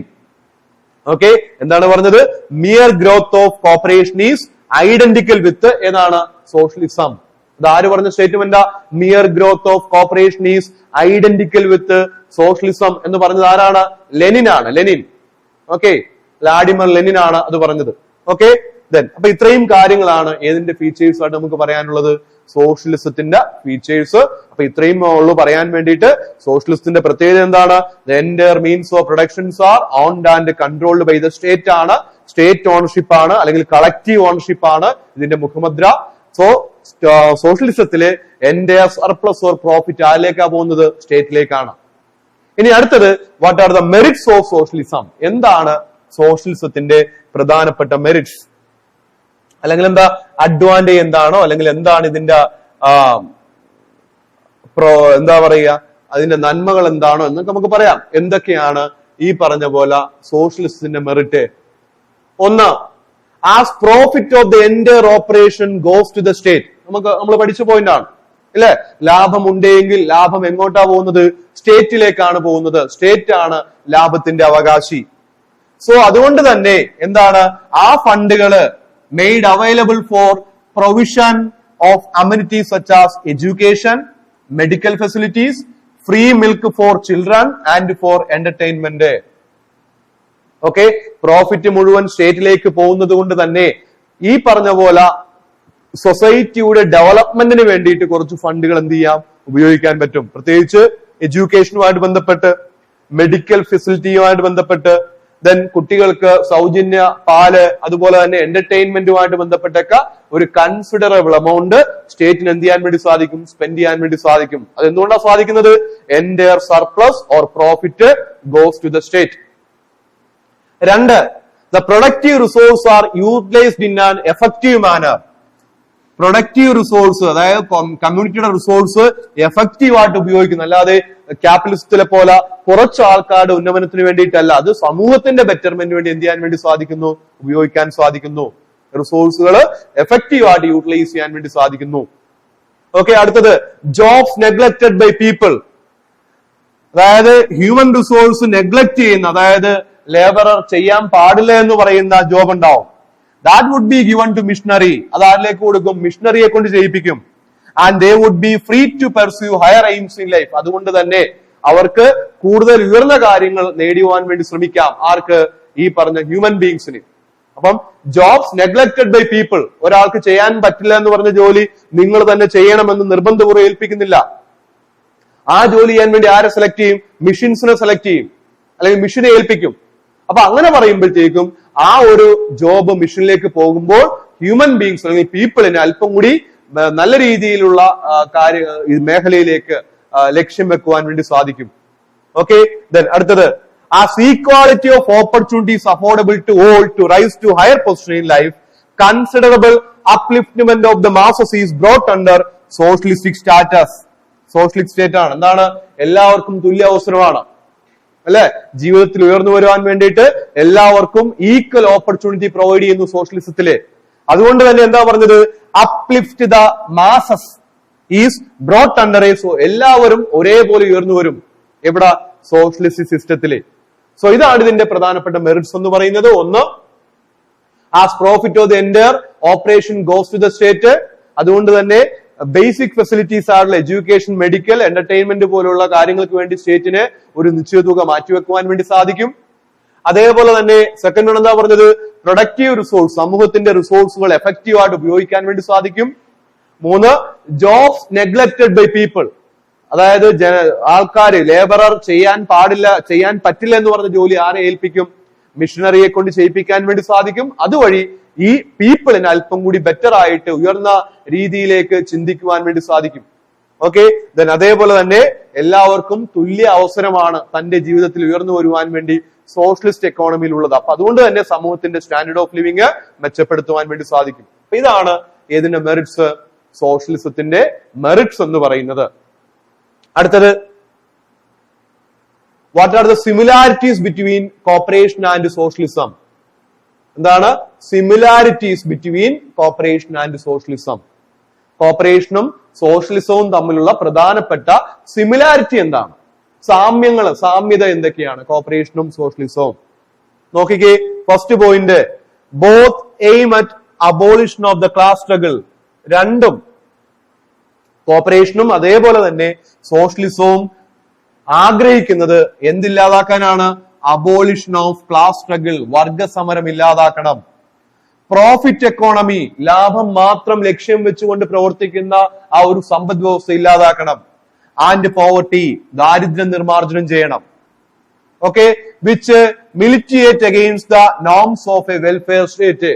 ഓക്കെ, എന്താണ് പറഞ്ഞത്? Mere growth of cooperation is identical with ഏതാണ്? സോഷ്യലിസം. ഇത് ആര് പറഞ്ഞ സ്റ്റേറ്റ്മെന്റാ? Mere growth of cooperation is identical with socialism എന്ന് പറഞ്ഞത് ആരാണ്? ലെനിൻ ആണ്. ഓക്കെ, വ്ളാഡിമിർ ലെനിൻ ആണ് അത് പറഞ്ഞത്. ഓക്കെ, ദെൻ അപ്പൊ ഇത്രയും കാര്യങ്ങളാണ് ഏതിന്റെ ഫീച്ചേഴ്സ് ആയിട്ട് നമുക്ക് പറയാനുള്ളത്? സോഷ്യലിസത്തിന്റെ ഫീച്ചേഴ്സ്. അപ്പൊ ഇത്രയും ഉള്ളൂ പറയാൻ വേണ്ടിയിട്ട്. സോഷ്യലിസത്തിന്റെ പ്രത്യേകത എന്താണ്? The entire means of productions are owned and controlled by the state ആണ്. സ്റ്റേറ്റ് ഓണർഷിപ്പ് ആണ്, അല്ലെങ്കിൽ കളക്റ്റീവ് ഓണർഷിപ്പ് ആണ് ഇതിന്റെ മുഖമുദ്ര. സോ സോഷ്യലിസത്തിലെ എൻറ്റയർ സർപ്ലസ് ഓർ പ്രോഫിറ്റ് ആരിലേക്കാണ് പോകുന്നത്? സ്റ്റേറ്റിലേക്കാണ്. ഇനി അടുത്തത് what are the merits of socialism. എന്താണ് സോഷ്യലിസത്തിന്റെ പ്രധാനപ്പെട്ട മെറിറ്റ്സ്, അല്ലെങ്കിൽ എന്താ അഡ്വാൻറ്റേജ് എന്താണോ, അല്ലെങ്കിൽ എന്താണ് ഇതിന്റെ എന്താ പറയുക, അതിന്റെ നന്മകൾ എന്താണോ എന്നൊക്കെ നമുക്ക് പറയാം. എന്തൊക്കെയാണ് ഈ പറഞ്ഞ പോലെ സോഷ്യലിസത്തിന്റെ മെറിറ്റ്? ഒന്ന്, as profit of the entire operation goes to the state. നമ്മൾ പഠിച്ച പോയിന്റ് ആണ് അല്ലെ? ലാഭം ഉണ്ടെങ്കിൽ ലാഭം എങ്ങോട്ടാ പോകുന്നത്? സ്റ്റേറ്റിലേക്കാണ് പോകുന്നത്. സ്റ്റേറ്റ് ആണ് ലാഭത്തിന്റെ അവകാശി. സോ അതുകൊണ്ട് തന്നെ എന്താണ്, ആ ഫണ്ടുകള് made available for provision of amenities such as education, medical facilities, free milk for children and for entertainment. Okay, profit മുഴുവൻ സ്റ്റേറ്റിലേക്ക് പോകുന്നത് കൊണ്ട് തന്നെ ഈ പറഞ്ഞ പോലെ സൊസൈറ്റിയുടെ ഡെവലപ്മെന്റിന് വേണ്ടിയിട്ട് കുറച്ച് ഫണ്ടുകൾ എന്ത് ചെയ്യാം, ഉപയോഗിക്കാൻ പറ്റും. പ്രത്യേകിച്ച് എഡ്യൂക്കേഷനുമായിട്ട് ബന്ധപ്പെട്ട്, മെഡിക്കൽ ഫെസിലിറ്റിയുമായിട്ട് ബന്ധപ്പെട്ട്, ദെൻ കുട്ടികൾക്ക് സൗജന്യ പാല്, അതുപോലെ തന്നെ എന്റർടൈൻമെന്റുമായിട്ട് ബന്ധപ്പെട്ടൊക്കെ ഒരു കൺസിഡറബിൾ എമൗണ്ട് സ്റ്റേറ്റിന് എന്ത് ചെയ്യാൻ വേണ്ടി സാധിക്കും, സ്പെൻഡ് ചെയ്യാൻ വേണ്ടി സാധിക്കും. അത് എന്തുകൊണ്ടാണ് സാധിക്കുന്നത്? Entire surplus or profit goes to the state. രണ്ട്, the productive resource are utilised in an effective manner. Productive resource, അതായത് കമ്മ്യൂണിറ്റിയുടെ റിസോഴ്സ് എഫക്റ്റീവ് ആയിട്ട് ഉപയോഗിക്കുന്നു. അല്ലാതെ ക്യാപിറ്റലിസത്തിലെ പോലെ കുറച്ച് ആൾക്കാരുടെ ഉന്നമനത്തിന് വേണ്ടിയിട്ടല്ല, അത് സമൂഹത്തിന്റെ ബെറ്റർമെന്റിന് വേണ്ടി എന്ത് ചെയ്യാൻ വേണ്ടി സാധിക്കുന്നു, ഉപയോഗിക്കാൻ സാധിക്കുന്നു. റിസോഴ്സുകൾ എഫക്റ്റീവ് ആയിട്ട് യൂട്ടിലൈസ് ചെയ്യാൻ വേണ്ടി സാധിക്കുന്നു. ഓക്കെ, അടുത്തത് ജോബ്സ് നെഗ്ലക്റ്റഡ് ബൈ പീപ്പിൾ. അതായത് ഹ്യൂമൻ റിസോഴ്സ് നെഗ്ലക്ട് ചെയ്യുന്ന, അതായത് ലേബറർ ചെയ്യാൻ പാടില്ല എന്ന് പറയുന്ന ജോബ് ഉണ്ടാവും. That would be given to machinery. അത് ആരിലേക്ക് കൊടുക്കും? മിഷണറിയെ കൊണ്ട് ചെയ്യിപ്പിക്കും. And they would be free to pursue higher aims in life. അതുകൊണ്ട് തന്നെ അവർക്ക് കൂടുതൽ ഉയർന്ന കാര്യങ്ങൾ നേടുവാൻ വേണ്ടി ശ്രമിക്കാം. ആർക്ക്? ഈ പറഞ്ഞ ഹ്യൂമൻ ബീങ്സിന്. അപ്പം ജോബ്സ് നെഗ്ലക്റ്റഡ് ബൈ പീപ്പിൾ, ഒരാൾക്ക് ചെയ്യാൻ പറ്റില്ല എന്ന് പറഞ്ഞ ജോലി നിങ്ങൾ തന്നെ ചെയ്യണമെന്ന് നിർബന്ധപൂർവ്വം ഏൽപ്പിക്കുന്നില്ല. ആ ജോലി ചെയ്യാൻ വേണ്ടി ആരെ സെലക്ട് ചെയ്യും? മെഷീൻസിനെ സെലക്ട് ചെയ്യും, അല്ലെങ്കിൽ മെഷീനെ ഏൽപ്പിക്കും. അപ്പൊ അങ്ങനെ പറയുമ്പോഴത്തേക്കും ആ ഒരു ജോബ് മെഷീനിലേക്ക് പോകുമ്പോൾ ഹ്യൂമൻ ബീങ്സ് അല്ലെങ്കിൽ പീപ്പിളിന് അല്പം കൂടി നല്ല രീതിയിലുള്ള മേഖലയിലേക്ക് ലക്ഷ്യം വെക്കുവാൻ വേണ്ടി സാധിക്കും. ഓക്കെ, ദെൻ അടുത്തത്, as equality of opportunities affordable to all to rise to higher position in life, considerable upliftment of the masses is brought under socialistic status. Socialist state ആണ്. എന്താണ്? എല്ലാവർക്കും തുല്യ അവസരമാണ് അല്ലെ? ജീവിതത്തിൽ ഉയർന്നു വരുവാൻ വേണ്ടിയിട്ട് എല്ലാവർക്കും ഈക്വൽ ഓപ്പർച്യൂണിറ്റി പ്രൊവൈഡ് ചെയ്യുന്നു സോഷ്യലിസത്തില്. അതുകൊണ്ട് തന്നെ എന്താ പറഞ്ഞത്? Uplift the masses is brought under A. So എല്ലാവരും ഒരേപോലെ ഉയർന്നു വരും. എവിടെ? സോഷ്യലിസ്റ്റ് സിസ്റ്റത്തില്. സോ ഇതാണ് ഇതിന്റെ പ്രധാനപ്പെട്ട മെറിറ്റ്സ് എന്ന് പറയുന്നത്. ഒന്ന്, as profit of the entire operation goes to the state. അതുകൊണ്ട് തന്നെ ബേസിക് ഫെസിലിറ്റീസ് ആയിട്ടുള്ള എഡ്യൂക്കേഷൻ, മെഡിക്കൽ, എന്റർടൈൻമെന്റ് പോലുള്ള കാര്യങ്ങൾക്ക് വേണ്ടി സ്റ്റേറ്റിന് ഒരു നിശ്ചിത തുക മാറ്റിവെക്കുവാൻ വേണ്ടി സാധിക്കും. അതേപോലെ തന്നെ സെക്കൻഡ് വൺ എന്താ പറഞ്ഞത്? പ്രൊഡക്റ്റീവ് റിസോഴ്സ്, സമൂഹത്തിന്റെ റിസോഴ്സുകൾ എഫക്റ്റീവ് ആയിട്ട് ഉപയോഗിക്കാൻ വേണ്ടി സാധിക്കും. മൂന്ന്, ജോബ്സ് നെഗ്ലക്റ്റഡ് ബൈ പീപ്പിൾ, അതായത് ആൾക്കാര് ലേബറർ ചെയ്യാൻ പാടില്ല, ചെയ്യാൻ പറ്റില്ല എന്ന് പറഞ്ഞ ജോലി ആരെ ഏൽപ്പിക്കും? മിഷണറിയെ കൊണ്ട് ചെയ്യിപ്പിക്കാൻ വേണ്ടി സാധിക്കും. അതുവഴി ഈ പീപ്പിളിന് അല്പം കൂടി ബെറ്റർ ആയിട്ട് ഉയർന്ന രീതിയിലേക്ക് ചിന്തിക്കുവാൻ വേണ്ടി സാധിക്കും. ഓക്കെ, ദെൻ അതേപോലെ തന്നെ എല്ലാവർക്കും തുല്യ അവസരമാണ് തന്റെ ജീവിതത്തിൽ ഉയർന്നു വരുവാൻ വേണ്ടി സോഷ്യലിസ്റ്റ് എക്കോണമിയിലുള്ളത്. അപ്പൊ അതുകൊണ്ട് തന്നെ സമൂഹത്തിന്റെ സ്റ്റാൻഡേർഡ് ഓഫ് ലിവിങ് മെച്ചപ്പെടുത്തുവാൻ വേണ്ടി സാധിക്കും. അപ്പൊ ഇതാണ് ഏതിന്റെ മെറിറ്റ്സ്? സോഷ്യലിസത്തിന്റെ മെറിറ്റ്സ് എന്ന് പറയുന്നത്. അടുത്തത്, what are the similarities between cooperation and socialism? എന്താണ് similarities between cooperation and socialism? കോപ്പറേഷനും സോഷ്യലിസവും തമ്മിലുള്ള പ്രധാനപ്പെട്ട സിമിലാരിറ്റി എന്താണ്? സാമ്യത എന്തൊക്കെയാണ് കോപ്പറേഷനും സോഷ്യലിസവും? നോക്കിക്കേ, first point, both aim at abolition of the class struggle. രണ്ടും, കോപ്പറേഷനും അതേപോലെ തന്നെ സോഷ്യലിസവും ആഗ്രഹിക്കുന്നത് എന്തില്ലാതാക്കാനാണ്? അബോളിഷൻ ഓഫ് ക്ലാസ് സ്ട്രഗിൾ, വർഗസമരം ഇല്ലാതാക്കണം. പ്രോഫിറ്റ് എക്കോണമി, ലാഭം മാത്രം ലക്ഷ്യം വെച്ചുകൊണ്ട് പ്രവർത്തിക്കുന്ന ആ ഒരു സമ്പദ് വ്യവസ്ഥ ഇല്ലാതാക്കണം. ആൻഡ് പോവർട്ടി, ദാരിദ്ര്യം നിർമ്മാർജ്ജനം ചെയ്യണം. Okay, which militate against the norms of a welfare state.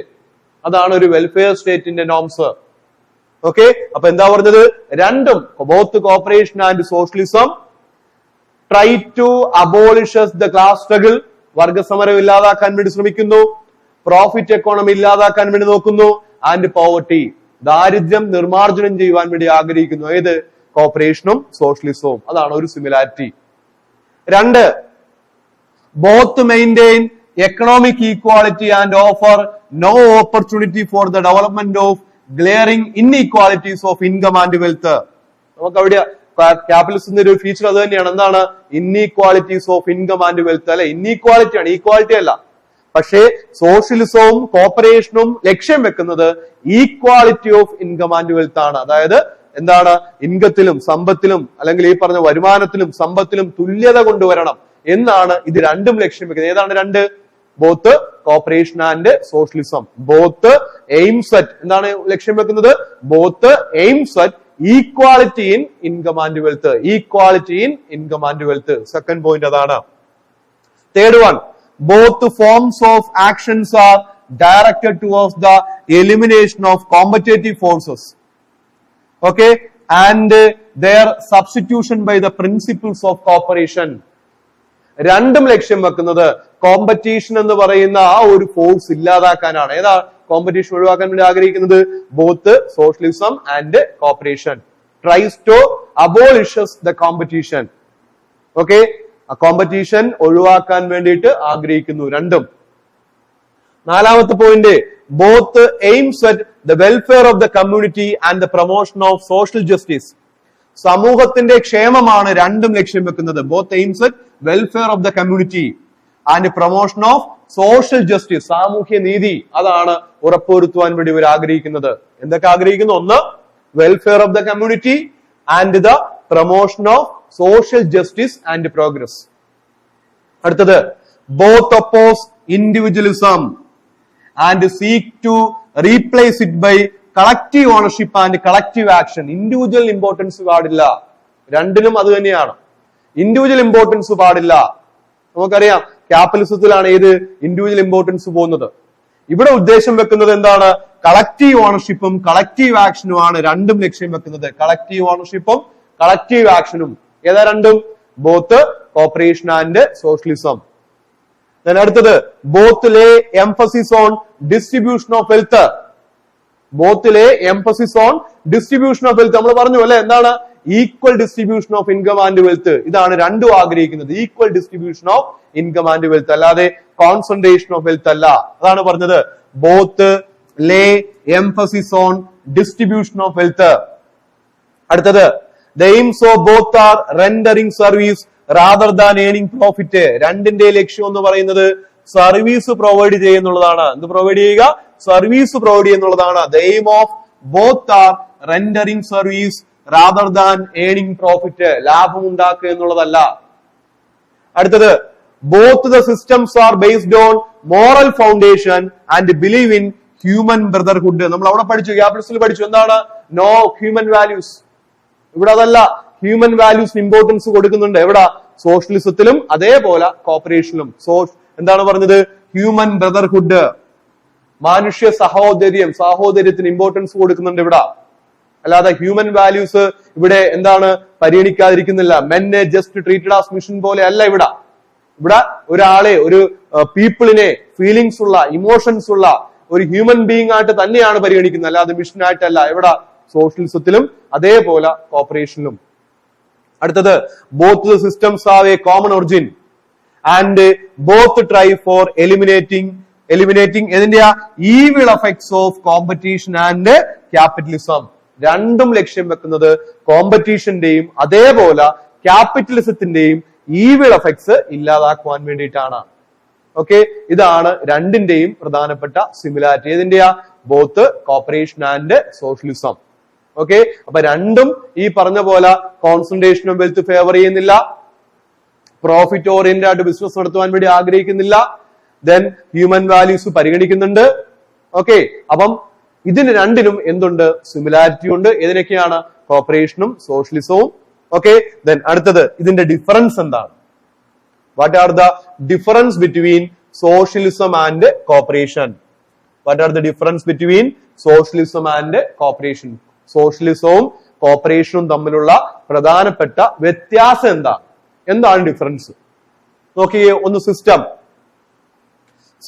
അതാണ് ഒരു വെൽഫെയർ സ്റ്റേറ്റിന്റെ നോംസ്. ഓക്കെ, അപ്പൊ എന്താ പറഞ്ഞത്? രണ്ടും, both cooperation and socialism try to abolishes the class struggle, വർഗസമരം ഇല്ലാതാക്കാൻ വേണ്ടി ശ്രമിക്കുന്നു. പ്രോഫിറ്റ് എക്കോണമി ഇല്ലാതാക്കാൻ വേണ്ടി നോക്കുന്നു. ആൻഡ് പോവർട്ടി, ദാരിദ്ര്യം നിർമ്മാർജ്ജനം ചെയ്യുവാൻ വേണ്ടി ആഗ്രഹിക്കുന്നു. ഏത്? കോപ്പറേഷനും സോഷ്യലിസവും. അതാണ് ഒരു സിമിലാരിറ്റി. രണ്ട്, both maintain economic equality and offer no opportunity for the development of glaring inequalities of income and wealth. നമുക്ക് അവിടെ ക്യാപിറ്റലിസത്തിന്റെ ഒരു ഫീച്ചർ അത് തന്നെയാണ്. എന്താണ്? Inequalities of income and wealth. അല്ലെ, ഇൻഇക്വാലിറ്റി ആണ്, ഈക്വാലിറ്റി അല്ല. പക്ഷേ സോഷ്യലിസവും കോപ്പറേഷനും ലക്ഷ്യം വെക്കുന്നത് equality of income and wealth ആണ്. അതായത് എന്താണ്? ഇൻകത്തിലും സമ്പത്തിലും അല്ലെങ്കിൽ ഈ പറഞ്ഞ വരുമാനത്തിലും സമ്പത്തിലും തുല്യത കൊണ്ടുവരണം എന്നാണ് ഇത് രണ്ടും ലക്ഷ്യം വെക്കുന്നത്. ഏതാണ് രണ്ട്? Both cooperation and socialism. Both aims at എന്താണ് ലക്ഷ്യം വെക്കുന്നത്? Both aims at equality in income and wealth. Equality in income and wealth. Second point അതാണ്. Third one, both forms of actions are directed towards the elimination of competitive forces. Okay, and their substitution by the principles of cooperation. രണ്ടും ലക്ഷ്യം വെക്കുന്നത് competition എന്ന് പറയുന്ന ആ ഒരു force ഇല്ലാതാക്കാനാണ്. ഏതാ competition ഒഴിവാക്കാൻ വേണ്ടി ആഗ്രഹിക്കുന്നത്? Both socialism and cooperation tries to abolishes the competition. Okay, competition ഒഴിവാക്കാൻ വേണ്ടിയിട്ട് ആഗ്രഹിക്കുന്നു രണ്ടും. നാലാമത്തെ point, both aims at the welfare of the community and the promotion of social justice. സമൂഹത്തിന്റെ ക്ഷേമമാണ് രണ്ടും ലക്ഷ്യം വെക്കുന്നത്. Both aims at welfare of the community and promotion of social justice. സാമൂഹ്യ നീതി അതാണ് ഉറപ്പുവരുത്തുവാൻ വേണ്ടി ഇവർ ആഗ്രഹിക്കുന്നത്. എന്തൊക്കെ ആഗ്രഹിക്കുന്നു? ഒന്ന്, welfare of the community and the promotion of social justice and progress. അടുത്തത്, both oppose individualism and seek to replace it by collective ownership and collective action. Individual importance പാടില്ല. രണ്ടിനും അത് തന്നെയാണ്. ഇൻഡിവിജ്വൽ ഇമ്പോർട്ടൻസ് പാടില്ല. നമുക്കറിയാം ക്യാപിറ്റലിസത്തിലാണ് ഏത് ഇൻഡിവിജ്വൽ ഇമ്പോർട്ടൻസ് പോകുന്നത്. ഇവിടെ ഉദ്ദേശം വെക്കുന്നത് എന്താണ്? കളക്റ്റീവ് ഓണർഷിപ്പും കളക്റ്റീവ് ആക്ഷനുമാണ് രണ്ടും ലക്ഷ്യം വെക്കുന്നത്. കളക്റ്റീവ് ഓണർഷിപ്പും കളക്റ്റീവ് ആക്ഷനും. ഏതാ രണ്ടും? Both cooperation and socialism. അടുത്തത്, both lay emphasis on distribution of wealth. ബോത്തിലെ emphasis on distribution of wealth. നമ്മൾ പറഞ്ഞു അല്ലെ, എന്താണ്? Equal distribution of income and wealth. ഇതാണ് രണ്ടും ആഗ്രഹിക്കുന്നത്. Equal distribution of income and wealth, അല്ലാതെ കോൺസെൻട്രേഷൻ ഓഫ് വെൽത്ത് അല്ല. അതാണ് പറഞ്ഞത്. Both lay emphasis on distribution of wealth. അടുത്തത്, the aims of both are rendering service rather than earning profit. രണ്ടിന്റെ ലക്ഷ്യം എന്ന് പറയുന്നത് സർവീസ് പ്രൊവൈഡ് ചെയ്യുന്നുള്ളതാണ്. എന്ത് പ്രൊവൈഡ് ചെയ്യുക? സർവീസ് പ്രൊവൈഡ് ചെയ്യുന്നുള്ളതാണ്. The aim of both are rendering service rather than earning profit. ലാഭം ഉണ്ടാക്കുക എന്നുള്ളതല്ല. അടുത്തത്, both the systems are based on moral foundation and believe in human brotherhood. നമ്മൾ അവിടെ പഠിച്ചു, ക്യാപിറ്റലിസ്റ്റിൽ പഠിച്ചു, എന്താണ്? No human values. ഇവിടെ അതല്ല. ഹ്യൂമൻ വാല്യൂസിന് ഇമ്പോർട്ടൻസ് കൊടുക്കുന്നുണ്ട്. എവിടെ? സോഷ്യലിസത്തിലും അതേപോലെ കോപ്പറേഷനിലും. എന്താണ് പറഞ്ഞത്? ഹ്യൂമൻ ബ്രദർഹുഡ്, മാനുഷ്യ സാഹോദര്യത്തിന് ഇമ്പോർട്ടൻസ് കൊടുക്കുന്നുണ്ട് ഇവിടെ. അല്ലാതെ ഹ്യൂമൻ വാല്യൂസ് ഇവിടെ എന്താണ് പരിഗണിക്കാതിരിക്കുന്നില്ല. മെന്നെ ജസ്റ്റ് ട്രീറ്റഡ് ആസ് മിഷൻ പോലെ അല്ല ഇവിടെ. ഇവിടെ ഒരാളെ, ഒരു പീപ്പിളിനെ, ഫീലിങ്സ് ഉള്ള, ഇമോഷൻസ് ഉള്ള ഒരു ഹ്യൂമൻ ബീയിങ് ആയിട്ട് തന്നെയാണ് പരിഗണിക്കുന്നത്, അല്ലാതെ മിഷൻ ആയിട്ടല്ല. ഇവിടെ സോഷ്യലിസത്തിലും അതേപോലെ കോപ്പറേഷനിലും. അടുത്തത്, both the systems have a common origin and both try for eliminating ഇതിന്റെ evil effects of competition and capitalism. രണ്ടും ലക്ഷ്യം വെക്കുന്നത് കോമ്പറ്റീഷന്റെയും അതേപോലെ ക്യാപിറ്റലിസത്തിന്റെയും ഈവിൾ എഫക്ട്സ് ഇല്ലാതാക്കുവാൻ വേണ്ടിയിട്ടാണ്. ഓക്കെ, ഇതാണ് രണ്ടിന്റെയും പ്രധാനപ്പെട്ട സിമിലാരിറ്റി. ഏതിന്റെയാ? Both cooperation and socialism. Okay, അപ്പൊ രണ്ടും ഈ പറഞ്ഞ പോലെ കോൺസെൻട്രേഷൻ ഓഫ് വെൽത്ത് ഫേവർ ചെയ്യുന്നില്ല, പ്രോഫിറ്റ് ഓറിയന്റഡ് ആയിട്ട് ബിസിനസ് നടത്തുവാൻ വേണ്ടി ആഗ്രഹിക്കുന്നില്ല, ദെൻ ഹ്യൂമൻ വാല്യൂസ് പരിഗണിക്കുന്നുണ്ട്. ഓക്കെ, അപ്പം ഇതിന് രണ്ടിനും എന്തുണ്ട്? സിമിലാരിറ്റി ഉണ്ട്. ഏതിനൊക്കെയാണ്? കോപ്പറേഷനും സോഷ്യലിസവും. ഓക്കെ, ദെൻ അടുത്തത്, ഇതിന്റെ ഡിഫറൻസ് എന്താണ്? What are the difference between socialism and cooperation? What are the difference between socialism and cooperation? സോഷ്യലിസവും കോപ്പറേഷനും തമ്മിലുള്ള പ്രധാനപ്പെട്ട വ്യത്യാസം എന്താണ് ഡിഫറൻസ്? നോക്കിയേ ഒന്ന്. സിസ്റ്റം.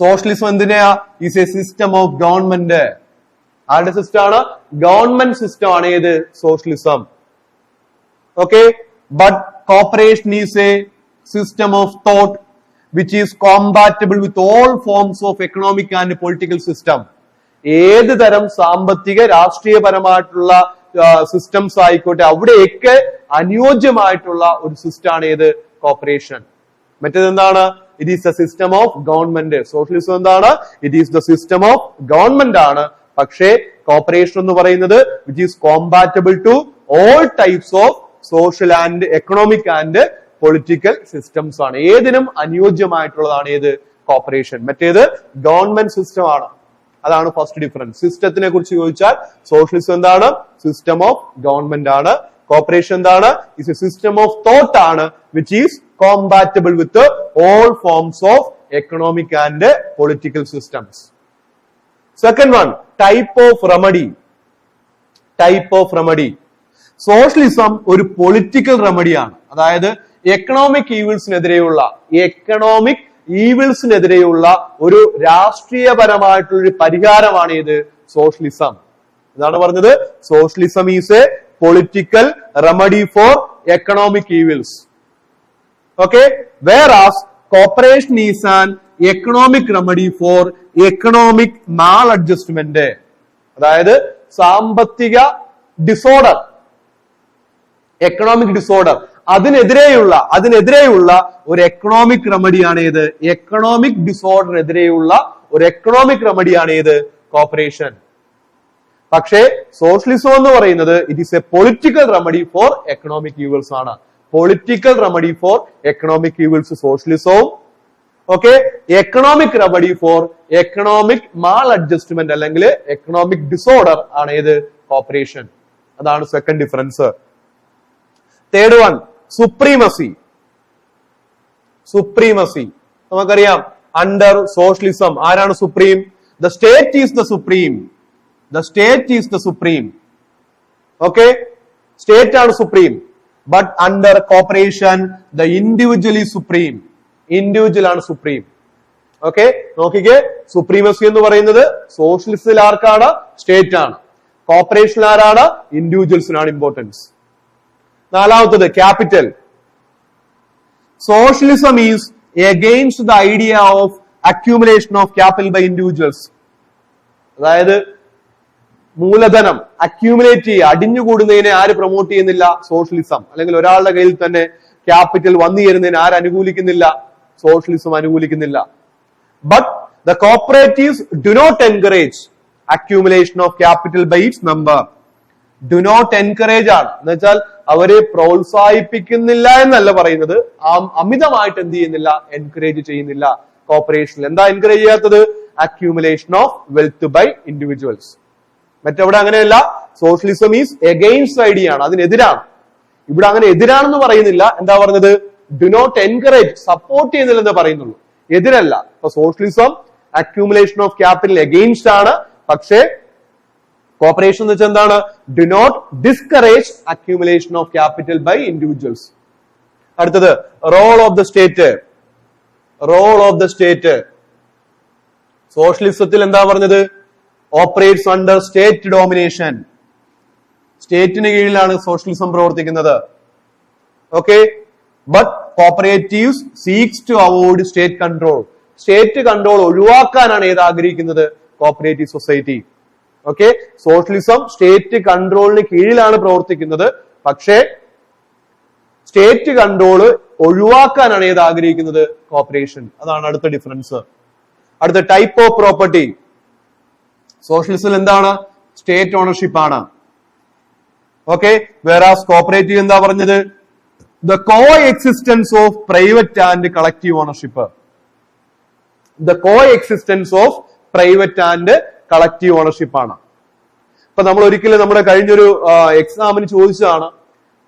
സോഷ്യലിസം എന്തിനാ? Is a system of government. ആരുടെ സിസ്റ്റം ആണ്? ഗവൺമെന്റ് സിസ്റ്റം ആണ് ഏത്? Socialism. Okay, but cooperation is a system of thought which is compatible with all forms of economic and political system. ഏത് തരം സാമ്പത്തിക രാഷ്ട്രീയപരമായിട്ടുള്ള സിസ്റ്റംസ് ആയിക്കോട്ടെ അവിടെയൊക്കെ അനുയോജ്യമായിട്ടുള്ള ഒരു സിസ്റ്റം ആണ് ഏത് കോപ്പറേഷൻ. മറ്റേത് എന്താണ്? It is the system of government. Socialism എന്താണ്? It is the system of government ആണ്. പക്ഷേ കോപ്പറേഷൻ എന്ന് പറയുന്നത് which is compatible to all types of social and economic and political systems ആണ്. ഏതിനും അനുയോജ്യമായിട്ടുള്ളതാണ് ഏത്? കോപ്പറേഷൻ. മറ്റേത് ഗവൺമെന്റ് സിസ്റ്റം ആണ്. അതാണ് ഫസ്റ്റ് ഡിഫറൻസ്. സിസ്റ്റത്തിനെ കുറിച്ച് ചോദിച്ചാൽ സോഷ്യലിസം എന്താണ്? സിസ്റ്റം ഓഫ് ഗവൺമെന്റ് ആണ്. കോപ്പറേഷൻ എന്താണ്? It's a system of thought ആണ് which is compatible with all forms of economic and political systems. Second one, type of remedy. Type of remedy. Socialism ഒരു political റെമഡിയാണ്. അതായത് economic ഈവിൾസിനെതിരെയുള്ള ഒരു രാഷ്ട്രീയപരമായിട്ടുള്ള ഒരു പരിഹാരമാണ് ഇത് സോഷ്യലിസം. ഇതാണ് പറഞ്ഞത് socialism is a political remedy for economic evils. Okay, whereas cooperation is an economic remedy for economic maladjustment. അതായത് സാമ്പത്തിക ഡിസോർഡർ, എക്കണോമിക് ഡിസോർഡർ, അതിനെതിരെയുള്ള ഒരു എക്കണോമിക് റെമഡിയാണ് ഏത്? എക്കണോമിക് ഡിസോർഡറിനെതിരെയുള്ള ഒരു എക്കണോമിക് റെമഡിയാണ് ഏത്? കോപ്പറേഷൻ. പക്ഷേ സോഷ്യലിസം എന്ന് പറയുന്നത് it is a political remedy for economic evils ആണ്. Political remedy for economic evils സോഷ്യലിസവും, okay, economic remedy for economic maladjustment അല്ലെങ്കിൽ എക്കണോമിക് ഡിസോർഡർ ആണ് ഏത്? കോപ്പറേഷൻ. അതാണ് second difference. Third one, supremacy. Supremacy നമുക്കറിയാം അണ്ടർ സോഷ്യലിസം ആരാണ് supreme? The state is the supreme. The state is the supreme. Okay, state ആണ് supreme. But under cooperation the individual is supreme. Individual ആണ് supreme. Okay, നോക്കിക്കേ, supremacy എന്ന് പറയുന്നത് സോഷ്യലിസ്റ്റിൽ ആർക്കാണ്? State ആണ്. കോപ്പറേഷനിൽ ആരാണ്? ഇൻഡിവിജ്വൽസിനാണ് ഇമ്പോർട്ടൻസ്. നാലാമത്തത് capital. Socialism is against the idea of accumulation of capital by individuals. അതായത് മൂലധനം അക്യൂമുലേറ്റ് ചെയ്യുക, അടിഞ്ഞുകൂടുന്നതിനെ ആര് പ്രൊമോട്ട് ചെയ്യുന്നില്ല? സോഷ്യലിസം. അല്ലെങ്കിൽ ഒരാളുടെ കയ്യിൽ തന്നെ ക്യാപിറ്റൽ വന്നു ചേരുന്നതിന് ആര് അനുകൂലിക്കുന്നില്ല? സോഷ്യലിസം അനുകൂലിക്കുന്നില്ല. But the cooperatives do not encourage accumulation of capital by its member. Do not encourage ആണ് എന്ന് വെച്ചാൽ അവരെ പ്രോത്സാഹിപ്പിക്കുന്നില്ല എന്നല്ല പറയുന്നത്, അമിതമായിട്ട് എന്ത് ചെയ്യുന്നില്ല? എൻകറേജ് ചെയ്യുന്നില്ല. കോപ്പറേഷനിൽ എന്താ എൻകറേജ് ചെയ്യാത്തത്? Accumulation of wealth by individuals. മറ്റവിടെ അങ്ങനെയല്ല. സോഷ്യലിസം ഈസ് എഗെയിൻസ്റ്റ് ഐഡിയ ആണ്, അതിനെതിരാണ്. ഇവിടെ അങ്ങനെ എതിരാണെന്ന് പറയുന്നില്ല. എന്താ പറഞ്ഞത്? ഡു നോട്ട് എൻകറേജ്, സപ്പോർട്ട് ചെയ്യുന്നില്ലെന്ന് പറയുന്നുള്ളൂ, എതിരല്ല. അപ്പൊ socialism accumulation of capital against ആണ്. പക്ഷേ കോപ്പറേഷൻ എന്ന് വെച്ചാൽ എന്താണ്? Do not discourage accumulation of capital by individuals. അടുത്തത് role of the state. Role of the state. സോഷ്യലിസത്തിൽ എന്താ പറഞ്ഞത്? Operates under state domination. സ്റ്റേറ്റിന് കീഴിലാണ് സോഷ്യലിസം പ്രവർത്തിക്കുന്നത്. Okay, but cooperatives seeks to avoid state control. State control ഒഴിവാക്കാനാണ് ഏത് ആഗ്രഹിക്കുന്നത്? Cooperative society. Okay, socialism state കൺട്രോളിന് കീഴിലാണ് പ്രവർത്തിക്കുന്നത്. പക്ഷേ സ്റ്റേറ്റ് കൺട്രോള് ഒഴിവാക്കാനാണ് ഏത് ആഗ്രഹിക്കുന്നത്? കോപ്പറേഷൻ. അതാണ് അടുത്ത ഡിഫറൻസ്. അടുത്ത ടൈപ്പ് ഓഫ് പ്രോപ്പർട്ടി. സോഷ്യലിസം എന്താണ്? സ്റ്റേറ്റ് ഓണർഷിപ്പ് ആണ്. ഓക്കെ, വേറാസ് കോപ്പറേറ്റീവ് എന്താ പറഞ്ഞത്? The co existence of private and collective ownership. The co existence of private and collective ownership ആണ്. ഇപ്പൊ നമ്മൾ ഒരിക്കലും നമ്മുടെ കഴിഞ്ഞൊരു എക്സാമിന് ചോദിച്ചതാണ്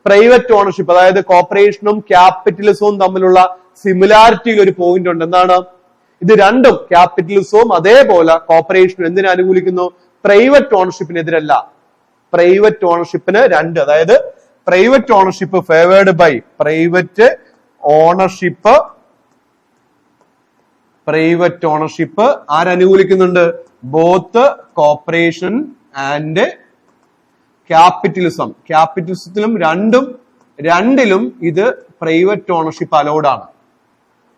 പ്രൈവറ്റ് ഓണർഷിപ്പ്, അതായത് കോർപ്പറേഷനും ക്യാപിറ്റലിസവും തമ്മിലുള്ള സിമിലാരിറ്റിയിൽ ഒരു പോയിന്റ് ഉണ്ട്. എന്താണ്? ഇത് രണ്ടും, ക്യാപിറ്റലിസവും അതേപോലെ കോർപ്പറേഷനും എന്തിനെ അനുകൂലിക്കുന്നു? പ്രൈവറ്റ് ഓണർഷിപ്പിനെതിരല്ല. പ്രൈവറ്റ് ഓണർഷിപ്പിന് രണ്ട്, അതായത് private ownership favoured by private ownership ആരനുകൂലിക്കുന്നുണ്ട്? Both corporation and capitalism. ക്യാപിറ്റലിസത്തിലും രണ്ടും രണ്ടിലും ഇത് പ്രൈവറ്റ് ഓണർഷിപ്പ് അലൗഡ് ആണ്.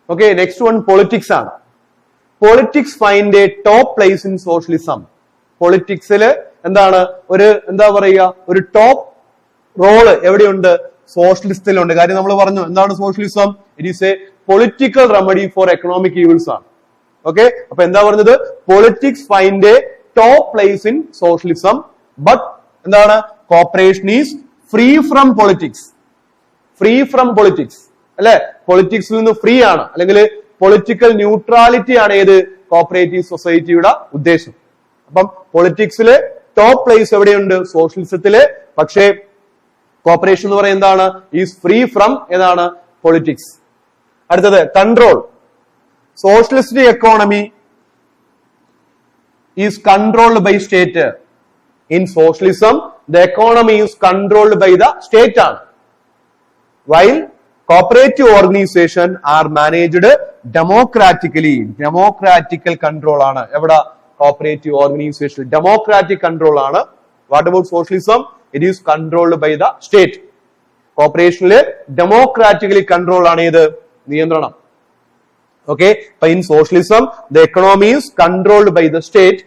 ഓക്കെ, നെക്സ്റ്റ് വൺ പൊളിറ്റിക്സ് ആണ്. Politics find a top place in socialism. പൊളിറ്റിക്സില് എന്താണ് എന്താ പറയുക, ഒരു ടോപ്പ് റോള് എവിടെയുണ്ട്? സോഷ്യലിസത്തിലുണ്ട്. കാര്യം നമ്മൾ പറഞ്ഞു എന്താണ് socialism? It is a political remedy for economic evils ആണ്. ഓക്കെ, അപ്പൊ എന്താ പറഞ്ഞത്? Politics find a top place in socialism, but എന്താണ്? Corporation is free from politics. Free from politics അല്ലെ? പൊളിറ്റിക്സിൽ നിന്ന് ഫ്രീ ആണ്, അല്ലെങ്കിൽ പൊളിറ്റിക്കൽ ന്യൂട്രാലിറ്റി ആണ് ഏത് കോപ്പറേറ്റീവ് സൊസൈറ്റിയുടെ ഉദ്ദേശം. അപ്പം പൊളിറ്റിക്സില് ടോപ്പ് പ്ലേസ് എവിടെയുണ്ട്? സോഷ്യലിസത്തില്. പക്ഷേ കോപ്പറേഷൻ എന്ന് പറയുന്നത് എന്താണ്? ഈസ് ഫ്രീ ഫ്രം ഏതാണ്? പൊളിറ്റിക്സ്. അടുത്തത് control. Socialistic economy is controlled by state. In socialism the economy is controlled by the state ആണ്. While cooperative organisation are managed democratically. Democratical control ആണ് എവിടെ? കോപ്പറേറ്റീവ് ഓർഗനൈസേഷൻ ഡെമോക്രാറ്റിക് കൺട്രോൾ ആണ്. What about socialism? It is controlled by the state. കോപ്പറേഷനില് democratically control ആണ് ഇത് നിയന്ത്രണം. Okay, അപ്പൊ in socialism the economy is controlled by the state,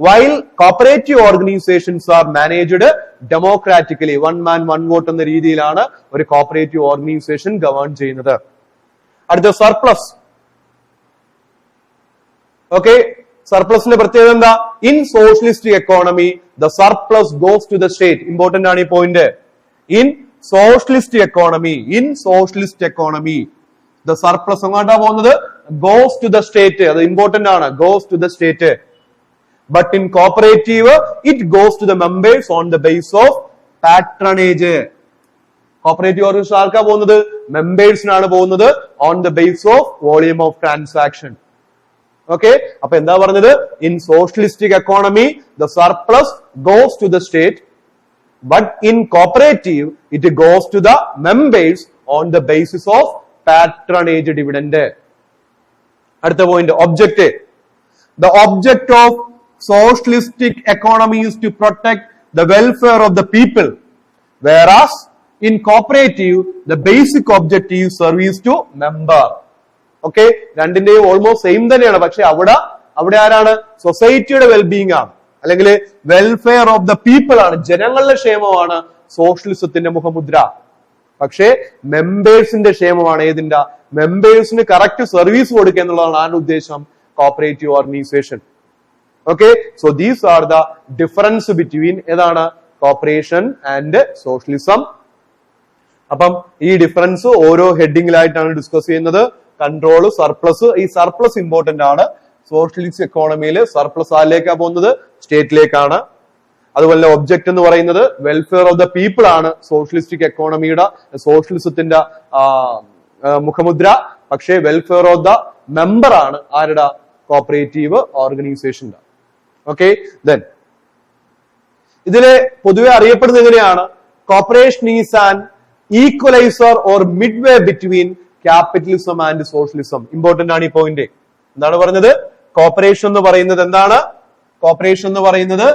while cooperative organisations R managed democratically. One man one vote എന്ന രീതിയിലാണ് ഒരു cooperative organisation govern ചെയ്യുന്നത്. അടുത്ത സർപ്ലസ്. ഓക്കെ, സർപ്ലസിന്റെ പ്രത്യേകത എന്താ? In socialistic economy the surplus goes to the state. Important ആണ് ഈ point. In socialist economy the surplus എങ്ങോട്ടാ പോകുന്നത്? Goes to the state. അത് ഇമ്പോർട്ടന്റ് ആണ്, goes to the state. But in cooperative it goes to the members on the base of patronage. Cooperative organisation ആർക്കാ പോകുന്നത്? മെമ്പേഴ്സിനാണ് പോകുന്നത്, on the base of volume of transaction. Okay, അപ്പൊ എന്താ പറഞ്ഞത്? In socialistic economy the surplus goes to the state, but in cooperative it goes to the members on the basis of patronage dividend. അടുത്ത point object. The object of socialistic economy is to protect the welfare of the people, whereas in cooperative the basic objective is service to member. Okay, രണ്ടിന്റെയും almost same തന്നെയാണ്. പക്ഷെ അവിടെ ആരാണ്? സൊസൈറ്റിയുടെ wellbeing ആണ്, അല്ലെങ്കിൽ welfare of the people ആണ്, ജനങ്ങളുടെ ക്ഷേമമാണ് സോഷ്യലിസത്തിന്റെ മുഖമുദ്ര. പക്ഷേ മെമ്പേഴ്സിന്റെ ക്ഷേമമാണ് ഏതിന്റെ? മെമ്പേഴ്സിന് കറക്റ്റ് സർവീസ് കൊടുക്കുക എന്നുള്ളതാണ് ആരുടെ ഉദ്ദേശം? Cooperative organisation. Okay, so these are the difference between ഏതാണ്? Cooperation and socialism. അപ്പം ഈ ഡിഫറൻസ് ഓരോ ഹെഡിങ്ങിലായിട്ടാണ് ഡിസ്കസ് ചെയ്യുന്നത്. Control, surplus. ഈ സർപ്ലസ് ഇമ്പോർട്ടന്റ് ആണ്. സോഷ്യലിസ്റ്റ് എക്കോണമിയിൽ സർപ്ലസ് ആരിലേക്കാ പോകുന്നത്? സ്റ്റേറ്റിലേക്കാണ്. അതുപോലെ ഒബ്ജക്ട് എന്ന് പറയുന്നത് വെൽഫെയർ ഓഫ് ദ പീപ്പിൾ ആണ് സോഷ്യലിസ്റ്റിക് എക്കോണമിയുടെ, സോഷ്യലിസത്തിന്റെ മുഖമുദ്ര. പക്ഷേ വെൽഫെയർ ഓഫ് ദ മെമ്പർ ആണ് ആരുടെ? കോപ്പറേറ്റീവ് ഓർഗനൈസേഷന്റെ. ഓക്കെ, ദെൻ ഇതില് പൊതുവെ അറിയപ്പെടുന്നത് എങ്ങനെയാണ്? Corporation is an equaliser or mid way between capitalism and socialism. Important ആണ് ഈ പോയിന്റ്. എന്താണ് പറഞ്ഞത്? കോപ്പറേഷൻ എന്ന് പറയുന്നത് എന്താണ്? കോപ്പറേഷൻ എന്ന് പറയുന്നത്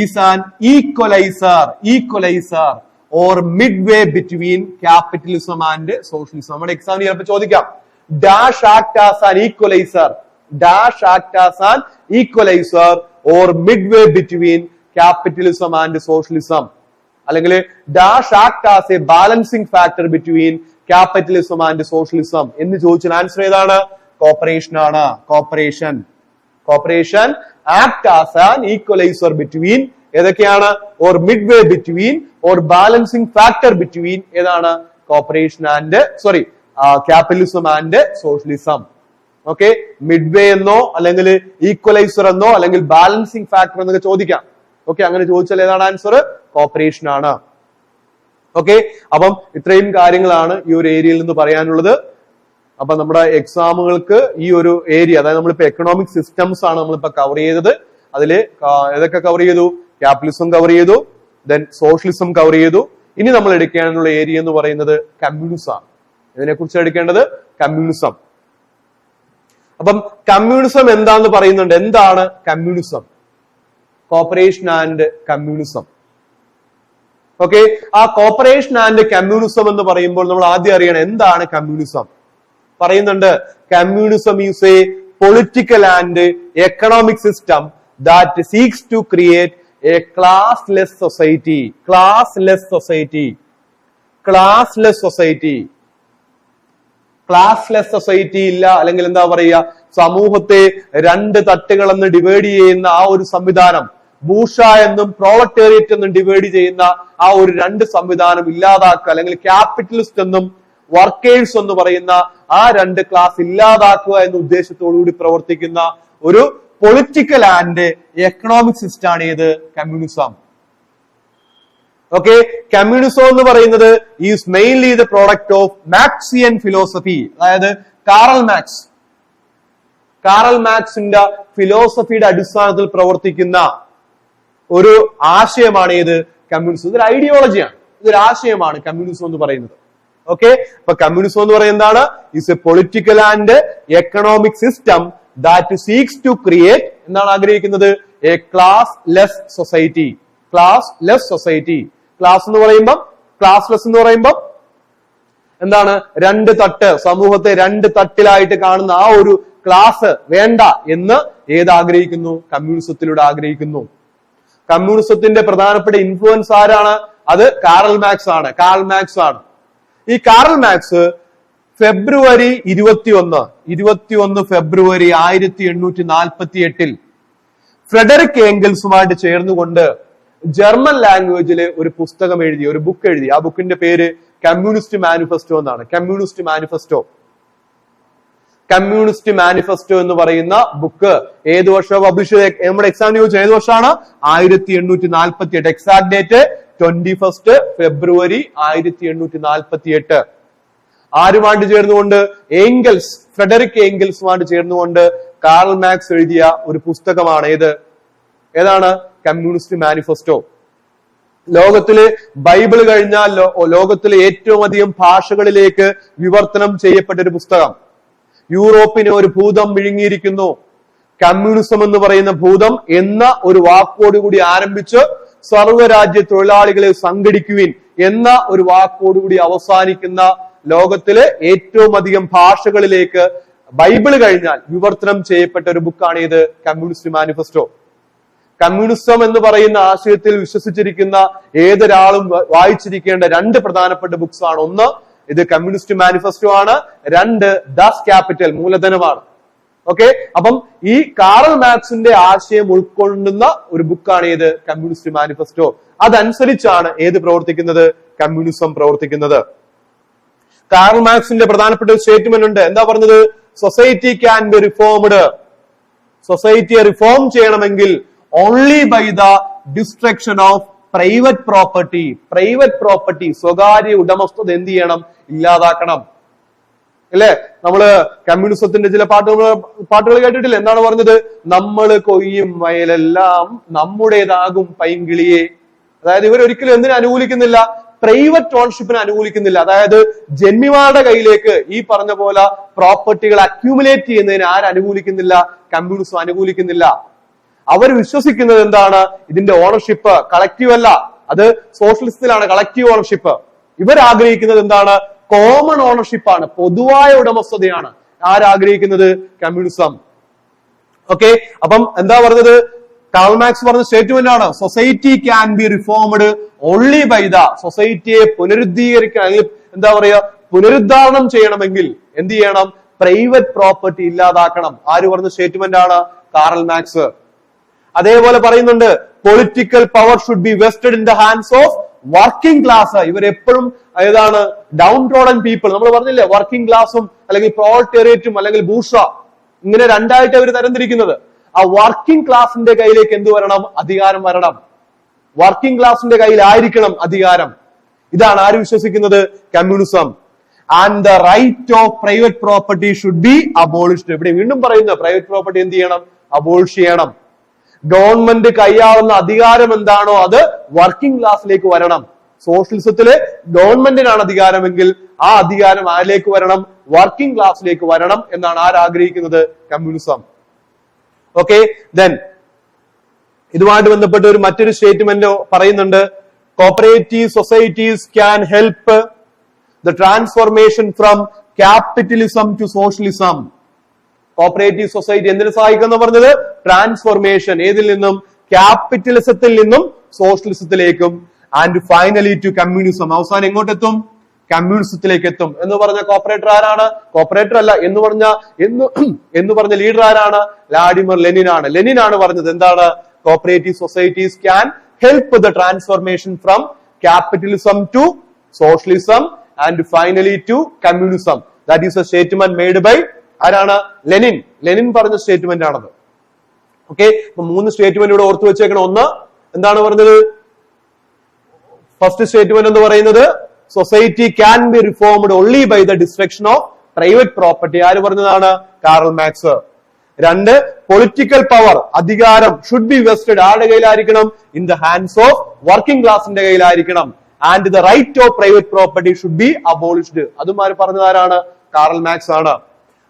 is an equaliser or mid way between capitalism and socialism. നമ്മുടെ എക്സാമിന് ചിലപ്പോൾ ചോദിക്കാം, dash act as an equaliser, dash act as an equaliser or mid way between capitalism and socialism, അല്ലെങ്കിൽ dash act as a balancing factor between capitalism and socialism എന്ന് ചോദിച്ചാൽ answer ഏതാണ്? Cooperation ആണ്. Cooperation act as an equaliser between ഏതൊക്കെയാണ്? Or mid way between or balancing factor between ഏതാണ്? Cooperation and capitalism and socialism. Okay, mid വേ എന്നോ അല്ലെങ്കിൽ equaliser എന്നോ അല്ലെങ്കിൽ ബാലൻസിംഗ് ഫാക്ടർ എന്നൊക്കെ ചോദിക്കാം. ഓക്കെ, അങ്ങനെ ചോദിച്ചാൽ ഏതാണ് ആൻസർ? കോപ്പറേഷൻ ആണ്. ഓക്കെ, അപ്പം ഇത്രയും കാര്യങ്ങളാണ് ഈ ഒരു ഏരിയയിൽ നിന്ന് പറയാനുള്ളത്. അപ്പൊ നമ്മുടെ എക്സാമുകൾക്ക് ഈ ഒരു ഏരിയ, അതായത് നമ്മളിപ്പോ എക്കണോമിക് സിസ്റ്റംസ് ആണ് നമ്മളിപ്പോ കവർ ചെയ്തത്. അതില് ഏതൊക്കെ കവർ ചെയ്തു? ക്യാപിറ്റലിസം കവർ ചെയ്തു, ദെൻ സോഷ്യലിസം കവർ ചെയ്തു. ഇനി നമ്മൾ എടുക്കാനുള്ള ഏരിയ എന്ന് പറയുന്നത് കമ്മ്യൂണിസം ആണ്. ഇതിനെ കുറിച്ച് എടുക്കേണ്ടത് കമ്മ്യൂണിസം. അപ്പം കമ്മ്യൂണിസം എന്താന്ന് പറയുന്നുണ്ട്. എന്താണ് communism? Cooperation and communism. Okay, ആ കോപ്പറേഷൻ ആൻഡ് കമ്മ്യൂണിസം എന്ന് പറയുമ്പോൾ നമ്മൾ ആദ്യം അറിയണം എന്താണ് കമ്മ്യൂണിസം. പറയുന്നുണ്ട്, communism is a political and economic system that seeks to create a classless society. Classless society, classless society. Classless society ഇല്ല, അല്ലെങ്കിൽ എന്താ പറയുക, സമൂഹത്തെ രണ്ട് തട്ടുകളെന്ന് ഡിവൈഡ് ചെയ്യുന്ന ആ ഒരു സംവിധാനം, ബൂഷ എന്നും പ്രോളറ്റേറിയറ്റ് എന്നും ഡിവൈഡ് ചെയ്യുന്ന ആ ഒരു രണ്ട് സംവിധാനം ഇല്ലാതാക്കുക, അല്ലെങ്കിൽ ക്യാപിറ്റലിസ്റ്റ് എന്നും വർക്കേഴ്സ് എന്ന് പറയുന്ന ആ രണ്ട് ക്ലാസ് ഇല്ലാതാക്കുക എന്ന ഉദ്ദേശത്തോടുകൂടി പ്രവർത്തിക്കുന്ന ഒരു പൊളിറ്റിക്കൽ ആൻഡ് എക്കണോമിക് സിസ്റ്റം ആണ് ഏത്? കമ്മ്യൂണിസം. ഓക്കെ, കമ്മ്യൂണിസം എന്ന് പറയുന്നത് is mainly the product of Marxian philosophy. അതായത് കാറൽ മാർക്സിന്റെ ഫിലോസഫിയുടെ അടിസ്ഥാനത്തിൽ പ്രവർത്തിക്കുന്ന ഒരു ആശയമാണ് ഏത്? കമ്മ്യൂണിസം. ഇതൊരു ഐഡിയോളജിയാണ്, ഇതൊരു ആശയമാണ് കമ്മ്യൂണിസം എന്ന് പറയുന്നത്. ഓക്കെ, അപ്പൊ കമ്മ്യൂണിസം എന്ന് പറയുന്നത് എന്താണ്? Is a political and economic system that seeks to create, എന്താണ് ആഗ്രഹിക്കുന്നത്? A classless society. Classless society. Class എന്ന് പറയുമ്പോൾ, ക്ലാസ്ലെസ് എന്ന് പറയുമ്പോൾ എന്താണ്? രണ്ട് തട്ട്, സമൂഹത്തെ രണ്ട് തട്ടിലായിട്ട് കാണുന്ന ആ ഒരു ക്ലാസ് വേണ്ട എന്ന് ആഗ്രഹിക്കുന്നു? കമ്മ്യൂണിസത്തിലൂടെ ആഗ്രഹിക്കുന്നു. കമ്മ്യൂണിസത്തിന്റെ പ്രധാനപ്പെട്ട ഇൻഫ്ലുവൻസ് ആരാണ്? അത് കാറൽ മാർക്സ് ആണ്. ഈ കാറൽ മാർക്സ് ഫെബ്രുവരി 21 ഫെബ്രുവരി 1848 ഫ്രെഡറിക് ഏംഗൽസുമായിട്ട് ചേർന്നുകൊണ്ട് ജർമ്മൻ ലാംഗ്വേജില് ഒരു പുസ്തകം എഴുതി, ഒരു ബുക്ക് എഴുതി. ആ ബുക്കിന്റെ പേര് കമ്മ്യൂണിസ്റ്റ് മാനിഫെസ്റ്റോ എന്നാണ്. കമ്മ്യൂണിസ്റ്റ് മാനിഫെസ്റ്റോ എന്ന് പറയുന്ന ബുക്ക് ഏത് വർഷം പബ്ലിഷ് ചെയ്ത്? നമ്മുടെ എക്സാം ചോദിച്ചു ഏത് വർഷമാണ്? 1848. എക്സാക്ട് ഡേറ്റ് 21 ഫെബ്രുവരി 1848. ആരുമായിട്ട് ചേർന്നുകൊണ്ട്? ഫ്രെഡറിക് ഏംഗൽസുമായിട്ട് ചേർന്നുകൊണ്ട് കാറൽ മാർക്സ് എഴുതിയ ഒരു പുസ്തകമാണ് ഏതാണ്? Communist manifesto. ലോകത്തില് ബൈബിള് കഴിഞ്ഞാൽ ലോകത്തിലെ ഏറ്റവും അധികം ഭാഷകളിലേക്ക് വിവർത്തനം ചെയ്യപ്പെട്ട ഒരു പുസ്തകം. യൂറോപ്പിനെ ഒരു ഭൂതം വിഴുങ്ങിയിരിക്കുന്നു. കമ്മ്യൂണിസം എന്ന് പറയുന്ന ഭൂതം എന്ന ഒരു വാക്കോടുകൂടി ആരംഭിച്ച് സർവ്വരാജ്യ തൊഴിലാളികളെ സംഘടിക്കുവിൻ എന്ന ഒരു വാക്കോടുകൂടി അവസാനിക്കുന്ന ലോകത്തിലെ ഏറ്റവും അധികം ഭാഷകളിലേക്ക് ബൈബിള് കഴിഞ്ഞാൽ വിവർത്തനം ചെയ്യപ്പെട്ട ഒരു ബുക്കാണ് കമ്മ്യൂണിസ്റ്റ് മാനിഫെസ്റ്റോ. കമ്മ്യൂണിസം എന്ന് പറയുന്ന ആശയത്തിൽ വിശ്വസിച്ചിരിക്കുന്ന ഏതൊരാളും വായിച്ചിരിക്കേണ്ട രണ്ട് പ്രധാനപ്പെട്ട ബുക്സ് ആണ്. ഒന്ന്, ഇത് കമ്മ്യൂണിസ്റ്റ് മാനിഫെസ്റ്റോ ആണ്. രണ്ട്, ദാസ് ക്യാപിറ്റൽ, മൂലധനമാണ്. ഓക്കെ, അപ്പം ഈ കാറൽ മാർക്സിന്റെ ആശയം ഉൾക്കൊള്ളുന്ന ഒരു ബുക്കാണ് കമ്മ്യൂണിസ്റ്റ് മാനിഫെസ്റ്റോ. അതനുസരിച്ചാണ് പ്രവർത്തിക്കുന്നത്? കമ്മ്യൂണിസം പ്രവർത്തിക്കുന്നത്. കാറൽ മാർക്സിന്റെ പ്രധാനപ്പെട്ട ഒരു സ്റ്റേറ്റ്മെന്റ് ഉണ്ട്. എന്താ പറഞ്ഞത്? Society can be reformed. സൊസൈറ്റിയെ റിഫോം ചെയ്യണമെങ്കിൽ only by the destruction of private property. സ്വകാര്യ ഉടമസ്ഥത എന്ത് ചെയ്യണം? ഇല്ലാതാക്കണം. അല്ലെ, നമ്മള് കമ്മ്യൂണിസത്തിന്റെ ചില പാട്ടുകൾ കേട്ടിട്ടില്ല? എന്താണ് പറഞ്ഞത്? നമ്മള് കൊയ്യും വയലെല്ലാം നമ്മുടേതാകും പൈങ്കിളിയെ. അതായത് ഇവരൊരിക്കലും എന്തിനു അനുകൂലിക്കുന്നില്ല? പ്രൈവറ്റ് ഓൺഷിപ്പിനെ അനുകൂലിക്കുന്നില്ല. അതായത് ജന്മിമാരുടെ കയ്യിലേക്ക് ഈ പറഞ്ഞ പോലെ പ്രോപ്പർട്ടികൾ അക്യൂമുലേറ്റ് ചെയ്യുന്നതിന് അനുകൂലിക്കുന്നില്ല? കമ്മ്യൂണിസം അനുകൂലിക്കുന്നില്ല. അവർ വിശ്വസിക്കുന്നത് എന്താണ്? ഇതിന്റെ ഓണർഷിപ്പ് കളക്റ്റീവ് അല്ല, അത് സോഷ്യലിസത്തിലാണ് കളക്റ്റീവ് ഓണർഷിപ്പ്. ഇവരാഗ്രഹിക്കുന്നത് എന്താണ്? കോമൺ ഓണർഷിപ്പാണ്, പൊതുവായ ഉടമസ്ഥതയാണ്. ആരാഗ്രഹിക്കുന്നത്? കമ്മ്യൂണിസം. ഓക്കെ, അപ്പം എന്താ പറഞ്ഞത്? കാറൽ മാർക്സ് പറഞ്ഞ സ്റ്റേറ്റ്മെന്റ് ആണ്, society can be reformed only by the. സൊസൈറ്റിയെ പുനരുദ്ധീകരിക്കാൻ, അല്ലെങ്കിൽ എന്താ പറയാ, പുനരുദ്ധാരണം ചെയ്യണമെങ്കിൽ എന്ത് ചെയ്യണം? പ്രൈവറ്റ് പ്രോപ്പർട്ടി ഇല്ലാതാക്കണം. ആര് പറഞ്ഞ സ്റ്റേറ്റ്മെന്റ് ആണ്? Karl Marx. അതേപോലെ പറയുന്നുണ്ട്, political power should be vested in the hands of working class. ഇവരെപ്പോഴും ഏതാണ്? Downtrodden people. നമ്മൾ പറഞ്ഞില്ലേ, വർക്കിംഗ് ക്ലാസും അല്ലെങ്കിൽ പ്രോളറ്റേറിയറ്റും അല്ലെങ്കിൽ ബൂർഷ, ഇങ്ങനെ രണ്ടായിട്ട് അവർ തരംതിരിക്കുന്നത്. ആ വർക്കിംഗ് ക്ലാസിന്റെ കയ്യിലേക്ക് എന്ത് വരണം? അധികാരം വരണം. വർക്കിംഗ് ക്ലാസിന്റെ കയ്യിലായിരിക്കണം അധികാരം. ഇതാണ് ആര് വിശ്വസിക്കുന്നത്? Communism. And the right of private property should be abolished. ഇവിടെ വീണ്ടും പറയുന്നത് പ്രൈവറ്റ് പ്രോപ്പർട്ടി എന്ത് ചെയ്യണം? അബോളിഷ് ചെയ്യണം. ഗവൺമെന്റ് കൈയാളുന്ന അധികാരം എന്താണോ അത് വർക്കിംഗ് ക്ലാസ്സിലേക്ക് വരണം. സോഷ്യലിസത്തില് ഗവൺമെന്റിനാണ് അധികാരമെങ്കിൽ ആ അധികാരം ആരിലേക്ക് വരണം? വർക്കിംഗ് ക്ലാസ്സിലേക്ക് വരണം എന്നാണ് ആരാഗ്രഹിക്കുന്നത്? കമ്മ്യൂണിസം. ഓക്കെ, ദെൻ ഇതുമായിട്ട് ബന്ധപ്പെട്ട് മറ്റൊരു സ്റ്റേറ്റ്മെന്റ് പറയുന്നുണ്ട്, cooperative societies can help the transformation from capitalism to socialism. Cooperative society എന്തിനു സഹായിക്കുന്ന പറഞ്ഞത്? ട്രാൻസ്ഫോർമേഷൻ. ഏതിൽ നിന്നും? ക്യാപിറ്റലിസത്തിൽ നിന്നും സോഷ്യലിസത്തിലേക്കും. And finally to communism. അവസാനം എങ്ങോട്ടെത്തും? കമ്മ്യൂണിസത്തിലേക്ക് എത്തും. എന്ന് പറഞ്ഞ കോപ്പറേറ്റർ ആരാണ്? കോപ്പറേറ്റർ അല്ല, എന്ന് പറഞ്ഞ ലീഡർ ആരാണ്? വ്ളാഡിമിർ ലെനിൻ ആണ്. ലെനിൻ ആണ് പറഞ്ഞത് എന്താണ്? Cooperative societies can help the transformation from capitalism to socialism and finally to communism. That is a statement made by ആരാണ്? ലെനിൻ. ലെനിൻ പറഞ്ഞ സ്റ്റേറ്റ്മെന്റ് ആണത്. ഓക്കെ, അപ്പൊ 3 സ്റ്റേറ്റ്മെന്റ് ഇവിടെ ഓർത്തു വെച്ചേക്കണം. ഒന്ന് എന്താണ് പറഞ്ഞത്? ഫസ്റ്റ് സ്റ്റേറ്റ്മെന്റ് എന്ന് പറയുന്നത് society can be reformed only by the destruction of private property. ആര് പറഞ്ഞതാണ്? Karl Marx. 2, പൊളിറ്റിക്കൽ പവർ, അധികാരം ഷുഡ് ബി വെസ്റ്റഡ് ആരുടെ കയ്യിലായിരിക്കണം? In the hands of working ക്ലാസിന്റെ കയ്യിലായിരിക്കണം. And the right of private property should be abolished. അതും ആര് പറഞ്ഞത്? ആരാണ്? കാറൽ മാക്സ് ആണ്.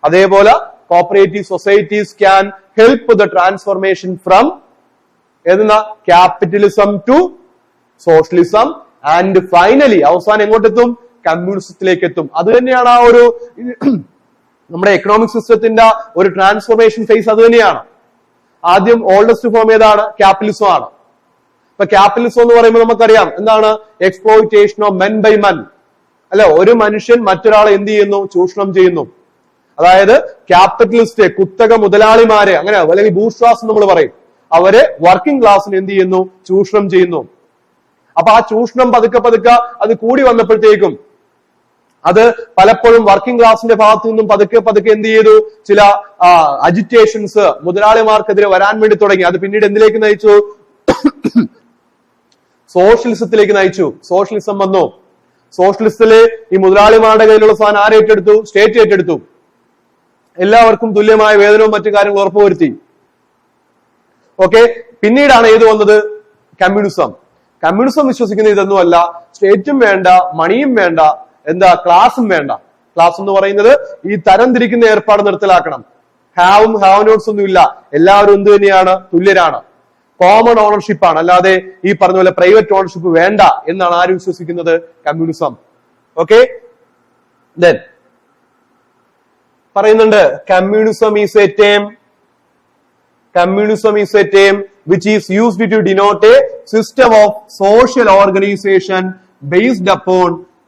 അതേപോലെ cooperative societies can help the transformation from ഏതെന്നാ? Capitalism to socialism and finally അവസാനം എങ്ങോട്ടെത്തും? കമ്മ്യൂണിസത്തിലേക്ക് എത്തും. അത് തന്നെയാണ് ആ ഒരു നമ്മുടെ എക്കണോമിക് സിസ്റ്റത്തിന്റെ ഒരു ട്രാൻസ്ഫോർമേഷൻ ഫേസ്. അത് തന്നെയാണ്. ആദ്യം ഓൾഡസ്റ്റ് ഫോം ഏതാണ്? ക്യാപിറ്റലിസം ആണ്. ഇപ്പൊ ക്യാപിറ്റലിസം എന്ന് പറയുമ്പോൾ നമുക്കറിയാം എന്താണ്? Exploitation of men by men. അല്ലെ, ഒരു മനുഷ്യൻ മറ്റൊരാളെ എന്ത് ചെയ്യുന്നു? ചൂഷണം ചെയ്യുന്നു. അതായത് ക്യാപിറ്റലിസ്റ്റ്, കുത്തക മുതലാളിമാരെ, അങ്ങനെ അല്ലെങ്കിൽ ബൂർഷ്വാസ് നമ്മൾ പറയും, അവര് വർക്കിംഗ് ക്ലാസ്സിന് എന്ത് ചെയ്യുന്നു? ചൂഷണം ചെയ്യുന്നു. അപ്പൊ ആ ചൂഷണം പതുക്കെ പതുക്കെ അത് കൂടി വന്നപ്പോഴത്തേക്കും അത് പലപ്പോഴും വർക്കിംഗ് ക്ലാസിന്റെ ഭാഗത്തു നിന്നും പതുക്കെ പതുക്കെ എന്ത് ചെയ്തു? ചില അജിറ്റേഷൻസ് മുതലാളിമാർക്കെതിരെ വരാൻ വേണ്ടി തുടങ്ങി. അത് പിന്നീട് എന്തിലേക്ക് നയിച്ചു? സോഷ്യലിസത്തിലേക്ക് നയിച്ചു. സോഷ്യലിസം വന്നു. സോഷ്യലിസത്തില് ഈ മുതലാളിമാരുടെ കയ്യിലുള്ള സാധനം ആര് ഏറ്റെടുത്തു? സ്റ്റേറ്റ് ഏറ്റെടുത്തു. എല്ലാവർക്കും തുല്യമായ വേതനവും മറ്റു കാര്യങ്ങളും ഉറപ്പുവരുത്തി. ഓക്കെ, പിന്നീടാണ് ഏത് വന്നത്? കമ്മ്യൂണിസം. കമ്മ്യൂണിസം വിശ്വസിക്കുന്ന ഇതൊന്നുമല്ല, സ്റ്റേറ്റും വേണ്ട, മണിയും വേണ്ട, എന്താ ക്ലാസും വേണ്ട. ക്ലാസ് എന്ന് പറയുന്നത് ഈ തരം തിരിക്കുന്ന ഏർപ്പാട് നിർത്തലാക്കണം. ഹാവും ഹാവ് നോട്ട്സ് ഒന്നും ഇല്ല, എല്ലാവരും എന്ത് തന്നെയാണ്? തുല്യരാണ്. കോമൺ ഓണർഷിപ്പ് ആണ്, അല്ലാതെ ഈ പറഞ്ഞ പോലെ പ്രൈവറ്റ് ഓണർഷിപ്പ് വേണ്ട എന്നാണ് ആര് വിശ്വസിക്കുന്നത്? കമ്മ്യൂണിസം. ഓക്കെ, ദെൻ പറയുന്നുണ്ട് communism is A term. Communism is a term which is used to denote a system of social organization based upon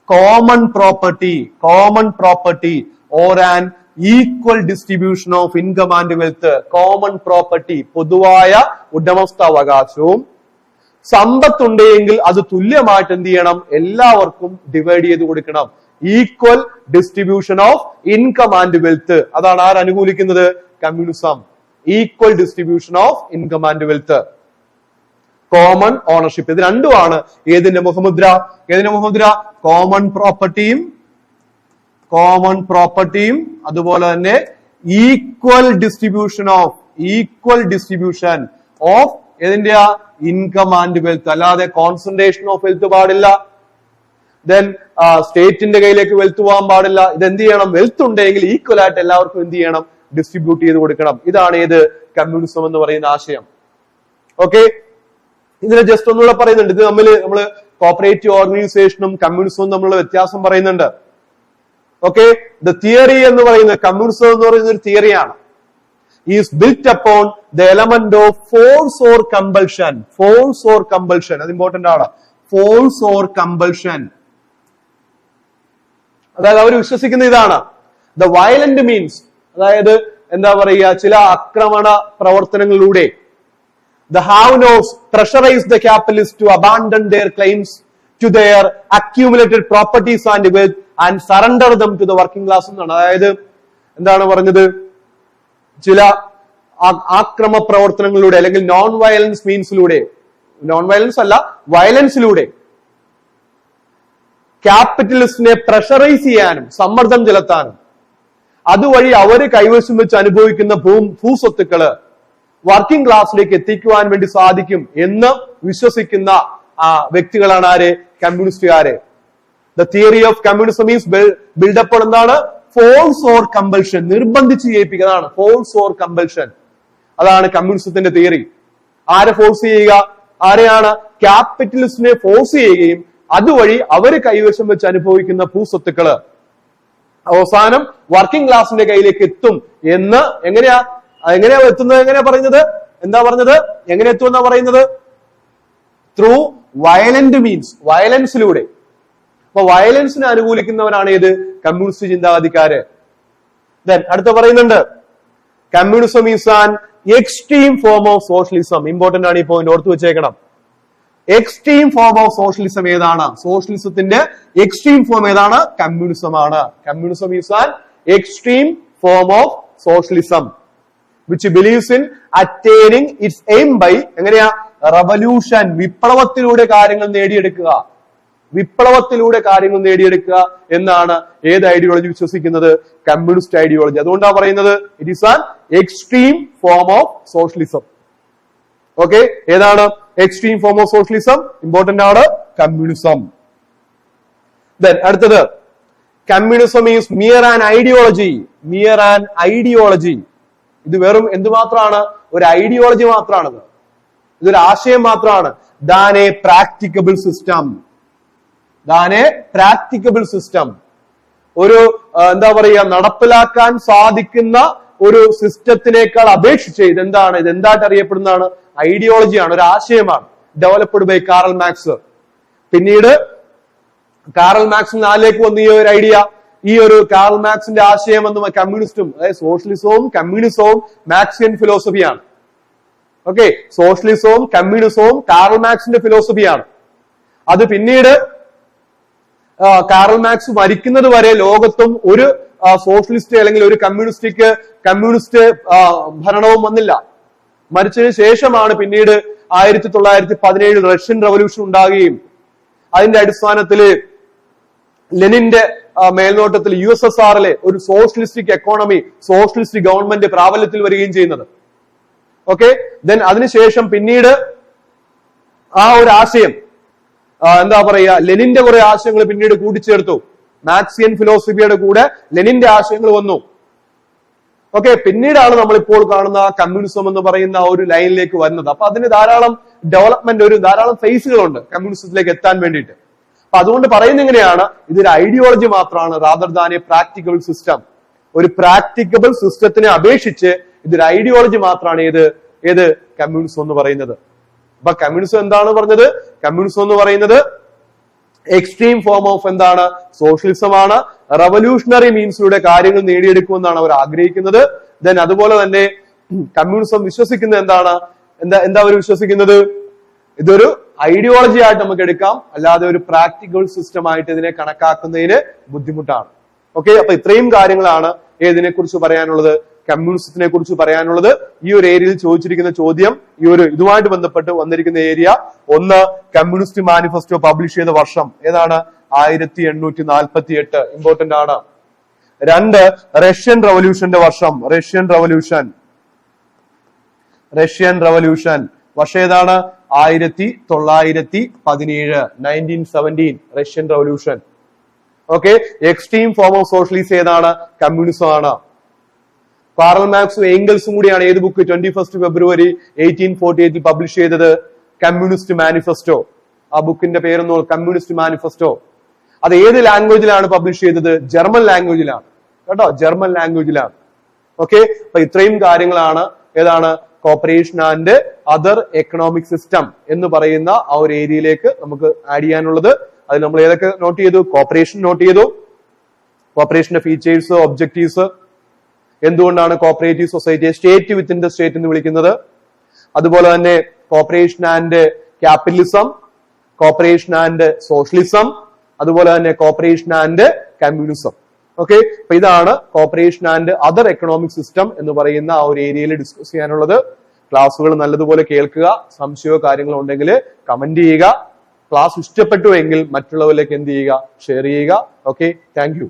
common property or an equal distribution of income and wealth. Common property, പൊതുവായ ഉടമസ്ഥാവകാശവും സമ്പത്തുണ്ടെങ്കിൽ അത് തുല്യമായിട്ട് എന്ത് ചെയ്യണം? എല്ലാവർക്കും divide ചെയ്ത് കൊടുക്കണം. Equal distribution of income and wealth. അതാണ് ആര് അനുകൂലിക്കുന്നത്? Communism. Equal distribution of income and wealth, common ownership. ഇത് രണ്ടുമാണ് ഏതിന്റെ മുഖമുദ്ര? കോമൺ പ്രോപ്പർട്ടിയും അതുപോലെ തന്നെ ഈക്വൽ ഡിസ്ട്രിബ്യൂഷൻ ഓഫ് ഏതിന്റെ? Income and wealth. അല്ലാതെ കോൺസെൻട്രേഷൻ ഓഫ് വെൽത്ത് പാടില്ല. ദെൻ സ്റ്റേറ്റിന്റെ കയ്യിലേക്ക് വെൽത്ത് പോകാൻ പാടില്ല. ഇതെന്ത് ചെയ്യണം? വെൽത്ത് ഉണ്ടെങ്കിൽ ഈക്വൽ ആയിട്ട് എല്ലാവർക്കും എന്ത് ചെയ്യണം? ഡിസ്ട്രിബ്യൂട്ട് ചെയ്ത് കൊടുക്കണം. ഇതാണ് ഏത്? കമ്മ്യൂണിസം എന്ന് പറയുന്ന ആശയം. ഓക്കെ, ഇതിനെ ജസ്റ്റ് ഒന്നുകൂടെ പറയുന്നുണ്ട്. ഇത് നമ്മള് കോപ്പറേറ്റീവ് ഓർഗനൈസേഷനും കമ്മ്യൂണിസവും തമ്മിലുള്ള വ്യത്യാസം പറയുന്നുണ്ട്. ഓക്കെ, ദ തിയറി എന്ന് പറയുന്നത്, കമ്മ്യൂണിസം എന്ന് പറയുന്ന ഒരു തിയറിയാണ്. Is built upon the element of force or compulsion. അത് ഇമ്പോർട്ടന്റ് ആണ്. ഫോഴ്സ് ഓർ കമ്പൽഷൻ, അതായത് അവർ വിശ്വസിക്കുന്ന ഇതാണ്. ദ വയലന്റ് മീൻസ്, അതായത് എന്താ പറയുക, ചില ആക്രമണ പ്രവർത്തനങ്ങളിലൂടെ the have-nots pressurize the capitalists to abandon their claims to their accumulated properties and wealth and surrender them to the working class എന്നാണ്. അതായത് എന്താണ് പറഞ്ഞത്? ചില ആക്രമ പ്രവർത്തനങ്ങളിലൂടെ അല്ലെങ്കിൽ നോൺ വയലൻസ് മീൻസിലൂടെ, നോൺ വയലൻസ് അല്ല വയലൻസിലൂടെ ക്യാപിറ്റലിസ്റ്റിനെ പ്രഷറൈസ് ചെയ്യാനും സമ്മർദ്ദം ചെലുത്താനും അതുവഴി അവര് കൈവശം വെച്ച് അനുഭവിക്കുന്ന ഭൂസ്വത്തുക്കള് വർക്കിംഗ് ക്ലാസ്സിലേക്ക് എത്തിക്കുവാൻ വേണ്ടി സാധിക്കും എന്ന് വിശ്വസിക്കുന്ന വ്യക്തികളാണ് ആര്? കമ്മ്യൂണിസ്റ്റുകാര്. The theory of communism is build up എന്താണ്? ഫോഴ്സ് ഓർ കമ്പൽഷൻ, നിർബന്ധിച്ച് ചെയ്യിപ്പിക്കുന്നതാണ് ഫോഴ്സ് ഓർ കമ്പൽഷൻ. അതാണ് കമ്മ്യൂണിസത്തിന്റെ തിയറി. ആരെ ഫോഴ്സ് ചെയ്യുക? ആരെയാണ്? ക്യാപിറ്റലിസ്റ്റിനെ ഫോഴ്സ് ചെയ്യുകയും അതുവഴി അവർ കൈവശം വെച്ച് അനുഭവിക്കുന്ന ഭൂസ്വത്തുക്കള് അവസാനം വർക്കിംഗ് ക്ലാസിന്റെ കയ്യിലേക്ക് എത്തും എന്ന് എങ്ങനെയാ എത്തുന്നത്? എങ്ങനെയാ പറഞ്ഞത്? എന്താ പറഞ്ഞത്? എങ്ങനെ എത്തുമെന്നാ പറയുന്നത്? ത്രൂ വയലന്റ് മീൻസ്, വയലൻസിലൂടെ. അപ്പൊ വയലൻസിനെ അനുകൂലിക്കുന്നവരാണ് ഏത്? കമ്മ്യൂണിസ്റ്റ് ചിന്താഗതിക്കാര്. ദെൻ അടുത്ത പറയുന്നുണ്ട്, communism is an extreme form of socialism. Important ആണ് ഈ പോയിന്റ്, ഓർത്ത് വെച്ചേക്കണം. എക്സ്ട്രീം ഫോം ഓഫ് സോഷ്യലിസം ഏതാണ്? സോഷ്യലിസത്തിന്റെ എക്സ്ട്രീം ഫോം ഏതാണ്? കമ്മ്യൂണിസം ആണ്. Communism is an extreme form of socialism which believes in attaining its aim by എങ്ങനെയാ? റവല്യൂഷൻ, വിപ്ലവത്തിലൂടെ കാര്യങ്ങൾ നേടിയെടുക്കുക. വിപ്ലവത്തിലൂടെ കാര്യങ്ങൾ നേടിയെടുക്കുക എന്നാണ് ഏത് ഐഡിയോളജി വിശ്വസിക്കുന്നത്? Communist ideology. അതുകൊണ്ടാണ് പറയുന്നത് it is an extreme form of socialism. Okay, ഏതാണ് extreme form of socialism? Important ആണ്, കമ്മ്യൂണിസം. ദെൻ അടുത്തത്, communism is mere an ideology. Mere an ideology. ഇത് വെറും എന്തുമാത്രമാണ്? ഒരു ഐഡിയോളജി മാത്രമാണത്. ഇതൊരു ആശയം മാത്രമാണ്. Than A practicable system. Than A practicable system. ഒരു എന്താ പറയുക, നടപ്പിലാക്കാൻ സാധിക്കുന്ന ഒരു സിസ്റ്റത്തിനേക്കാൾ അപേക്ഷിച്ച് ഇതെന്താണ്? ഇത് എന്തായിട്ട് അറിയപ്പെടുന്നതാണ്? ഐഡിയോളജിയാണ്, ഒരു ആശയമാണ്. Developed by Karl Marx. പിന്നീട് കാറൽ മാർക്സിന് നാലിലേക്ക് വന്ന ഈ ഒരു ഐഡിയ, ഈ ഒരു കാറൽ മാർക്സിന്റെ ആശയം എന്ന് കമ്മ്യൂണിസ്റ്റും, അതായത് സോഷ്യലിസവും കമ്മ്യൂണിസവും മാർക്സിയൻ ഫിലോസഫിയാണ്. ഓക്കെ, സോഷ്യലിസവും കമ്മ്യൂണിസവും കാറൽ മാർക്സിന്റെ ഫിലോസഫിയാണ്. അത് പിന്നീട് കാറൽ മാർക്സ് മരിക്കുന്നത് വരെ ലോകത്തും ഒരു സോഷ്യലിസ്റ്റ് അല്ലെങ്കിൽ ഒരു കമ്മ്യൂണിസ്റ്റ് ഭരണവും വന്നില്ല. മരിച്ചതിന് ശേഷമാണ് പിന്നീട് 1917 റഷ്യൻ റവല്യൂഷൻ ഉണ്ടാകുകയും അതിന്റെ അടിസ്ഥാനത്തില് ലെനിന്റെ മേൽനോട്ടത്തിൽ USSRലെ ഒരു സോഷ്യലിസ്റ്റിക് എക്കോണമി, സോഷ്യലിസ്റ്റ് ഗവൺമെന്റ് പ്രാബല്യത്തിൽ വരികയും ചെയ്യുന്നത്. ഓക്കെ, ദെൻ അതിനുശേഷം പിന്നീട് ആ ഒരു ആശയം എന്താ പറയുക, ലെനിന്റെ കുറെ ആശയങ്ങൾ പിന്നീട് കൂട്ടിച്ചേർത്തു. മാർക്സിയൻ ഫിലോസഫിയുടെ കൂടെ ലെനിന്റെ ആശയങ്ങൾ വന്നു. ഓക്കെ, പിന്നീടാണ് നമ്മളിപ്പോൾ കാണുന്ന കമ്മ്യൂണിസം എന്ന് പറയുന്ന ഒരു ലൈനിലേക്ക് വരുന്നത്. അപ്പൊ അതിന് ധാരാളം ഡെവലപ്മെന്റ്, ധാരാളം ഫേസുകളുണ്ട് കമ്മ്യൂണിസത്തിലേക്ക് എത്താൻ വേണ്ടിയിട്ട്. അപ്പൊ അതുകൊണ്ട് പറയുന്ന എങ്ങനെയാണ്, ഇതൊരു ഐഡിയോളജി മാത്രമാണ്, rather than A practicable system. ഒരു പ്രാക്ടിക്കബിൾ സിസ്റ്റത്തിനെ അപേക്ഷിച്ച് ഇതൊരു ഐഡിയോളജി മാത്രമാണ് ഏത് കമ്മ്യൂണിസം എന്ന് പറയുന്നത്. അപ്പൊ കമ്മ്യൂണിസം എന്താണ് പറഞ്ഞത്? കമ്മ്യൂണിസം എന്ന് പറയുന്നത് എക്സ്ട്രീം ഫോം ഓഫ് എന്താണ്? സോഷ്യലിസം ആണ്. റവല്യൂഷണറി മീൻസിലൂടെ കാര്യങ്ങൾ നേടിയെടുക്കുമെന്നാണ് അവർ ആഗ്രഹിക്കുന്നത്. ദെൻ അതുപോലെ തന്നെ കമ്മ്യൂണിസം വിശ്വസിക്കുന്നത് എന്താ അവർ വിശ്വസിക്കുന്നത്? ഇതൊരു ഐഡിയോളജി ആയിട്ട് നമുക്ക് എടുക്കാം, അല്ലാതെ ഒരു പ്രാക്ടിക്കൽ സിസ്റ്റം ആയിട്ട് ഇതിനെ കണക്കാക്കുന്നതിന് ബുദ്ധിമുട്ടാണ്. ഓക്കെ, അപ്പൊ ഇത്രയും കാര്യങ്ങളാണ് ഏതിനെ കുറിച്ച് പറയാനുള്ളത്? കമ്മ്യൂണിസത്തിനെ കുറിച്ച് പറയാനുള്ളത്. ഈ ഒരു ഏരിയയിൽ ചോദിച്ചിരിക്കുന്ന ചോദ്യം, ഇതുമായിട്ട് ബന്ധപ്പെട്ട് വന്നിരിക്കുന്ന ഏരിയ, ഒന്ന് കമ്മ്യൂണിസ്റ്റ് മാനിഫെസ്റ്റോ പബ്ലിഷ് ചെയ്ത വർഷം ഏതാണ്? 1848. ഇമ്പോർട്ടന്റ് ആണ്. 2 റഷ്യൻ റവല്യൂഷന്റെ വർഷം. റഷ്യൻ റവല്യൂഷൻ വർഷം ഏതാണ്? 1917. 1917 Russian revolution. Okay, extreme form of socialism ഏതാണ്? കമ്മ്യൂണിസം ആണ്. കാറൽ മാർക്സും ഏംഗൽസും കൂടിയാണ് ഏത് ബുക്ക് 21 ഫെബ്രുവരി 1848 പബ്ലിഷ് ചെയ്തത്? Communist manifesto. ആ ബുക്കിന്റെ പേരൊന്നും, കമ്മ്യൂണിസ്റ്റ് മാനിഫെസ്റ്റോ. അത് ഏത് ലാംഗ്വേജിലാണ് പബ്ലിഷ് ചെയ്തത്? ജർമ്മൻ ലാംഗ്വേജിലാണ് കേട്ടോ, ജർമ്മൻ ലാംഗ്വേജിലാണ്. ഓക്കെ, അപ്പൊ ഇത്രയും കാര്യങ്ങളാണ് ഏതാണ് cooperation and other economic system എന്ന് പറയുന്ന ആ ഒരു ഏരിയയിലേക്ക് നമുക്ക് ആഡ് ചെയ്യാനുള്ളത്. അതിൽ നമ്മൾ ഏതൊക്കെ നോട്ട് ചെയ്തു? കോപ്പറേഷൻ നോട്ട് ചെയ്തു, കോപ്പറേഷന്റെ ഫീച്ചേഴ്സ്, ഒബ്ജക്റ്റീവ്സ്, എന്തുകൊണ്ടാണ് കോപ്പറേറ്റീവ് സൊസൈറ്റിയെ സ്റ്റേറ്റ് വിത്തിൻ ദ സ്റ്റേറ്റ് എന്ന് വിളിക്കുന്നത്, അതുപോലെ തന്നെ cooperation and capitalism, cooperation and socialism, അതുപോലെ തന്നെ കോപ്പറേഷൻ ആൻഡ് കമ്മ്യൂണിസം. ഓക്കെ, അപ്പൊ ഇതാണ് cooperation and other economic system എന്ന് പറയുന്ന ആ ഒരു ഏരിയയിൽ ഡിസ്കസ് ചെയ്യാനുള്ളത്. ക്ലാസ്സുകൾ നല്ലതുപോലെ കേൾക്കുക. സംശയമോ കാര്യങ്ങളോ ഉണ്ടെങ്കിൽ കമന്റ് ചെയ്യുക. ക്ലാസ് ഇഷ്ടപ്പെട്ടുവെങ്കിൽ മറ്റുള്ളവരിലേക്ക് എന്ത് ചെയ്യുക? ഷെയർ ചെയ്യുക. Okay, thank you.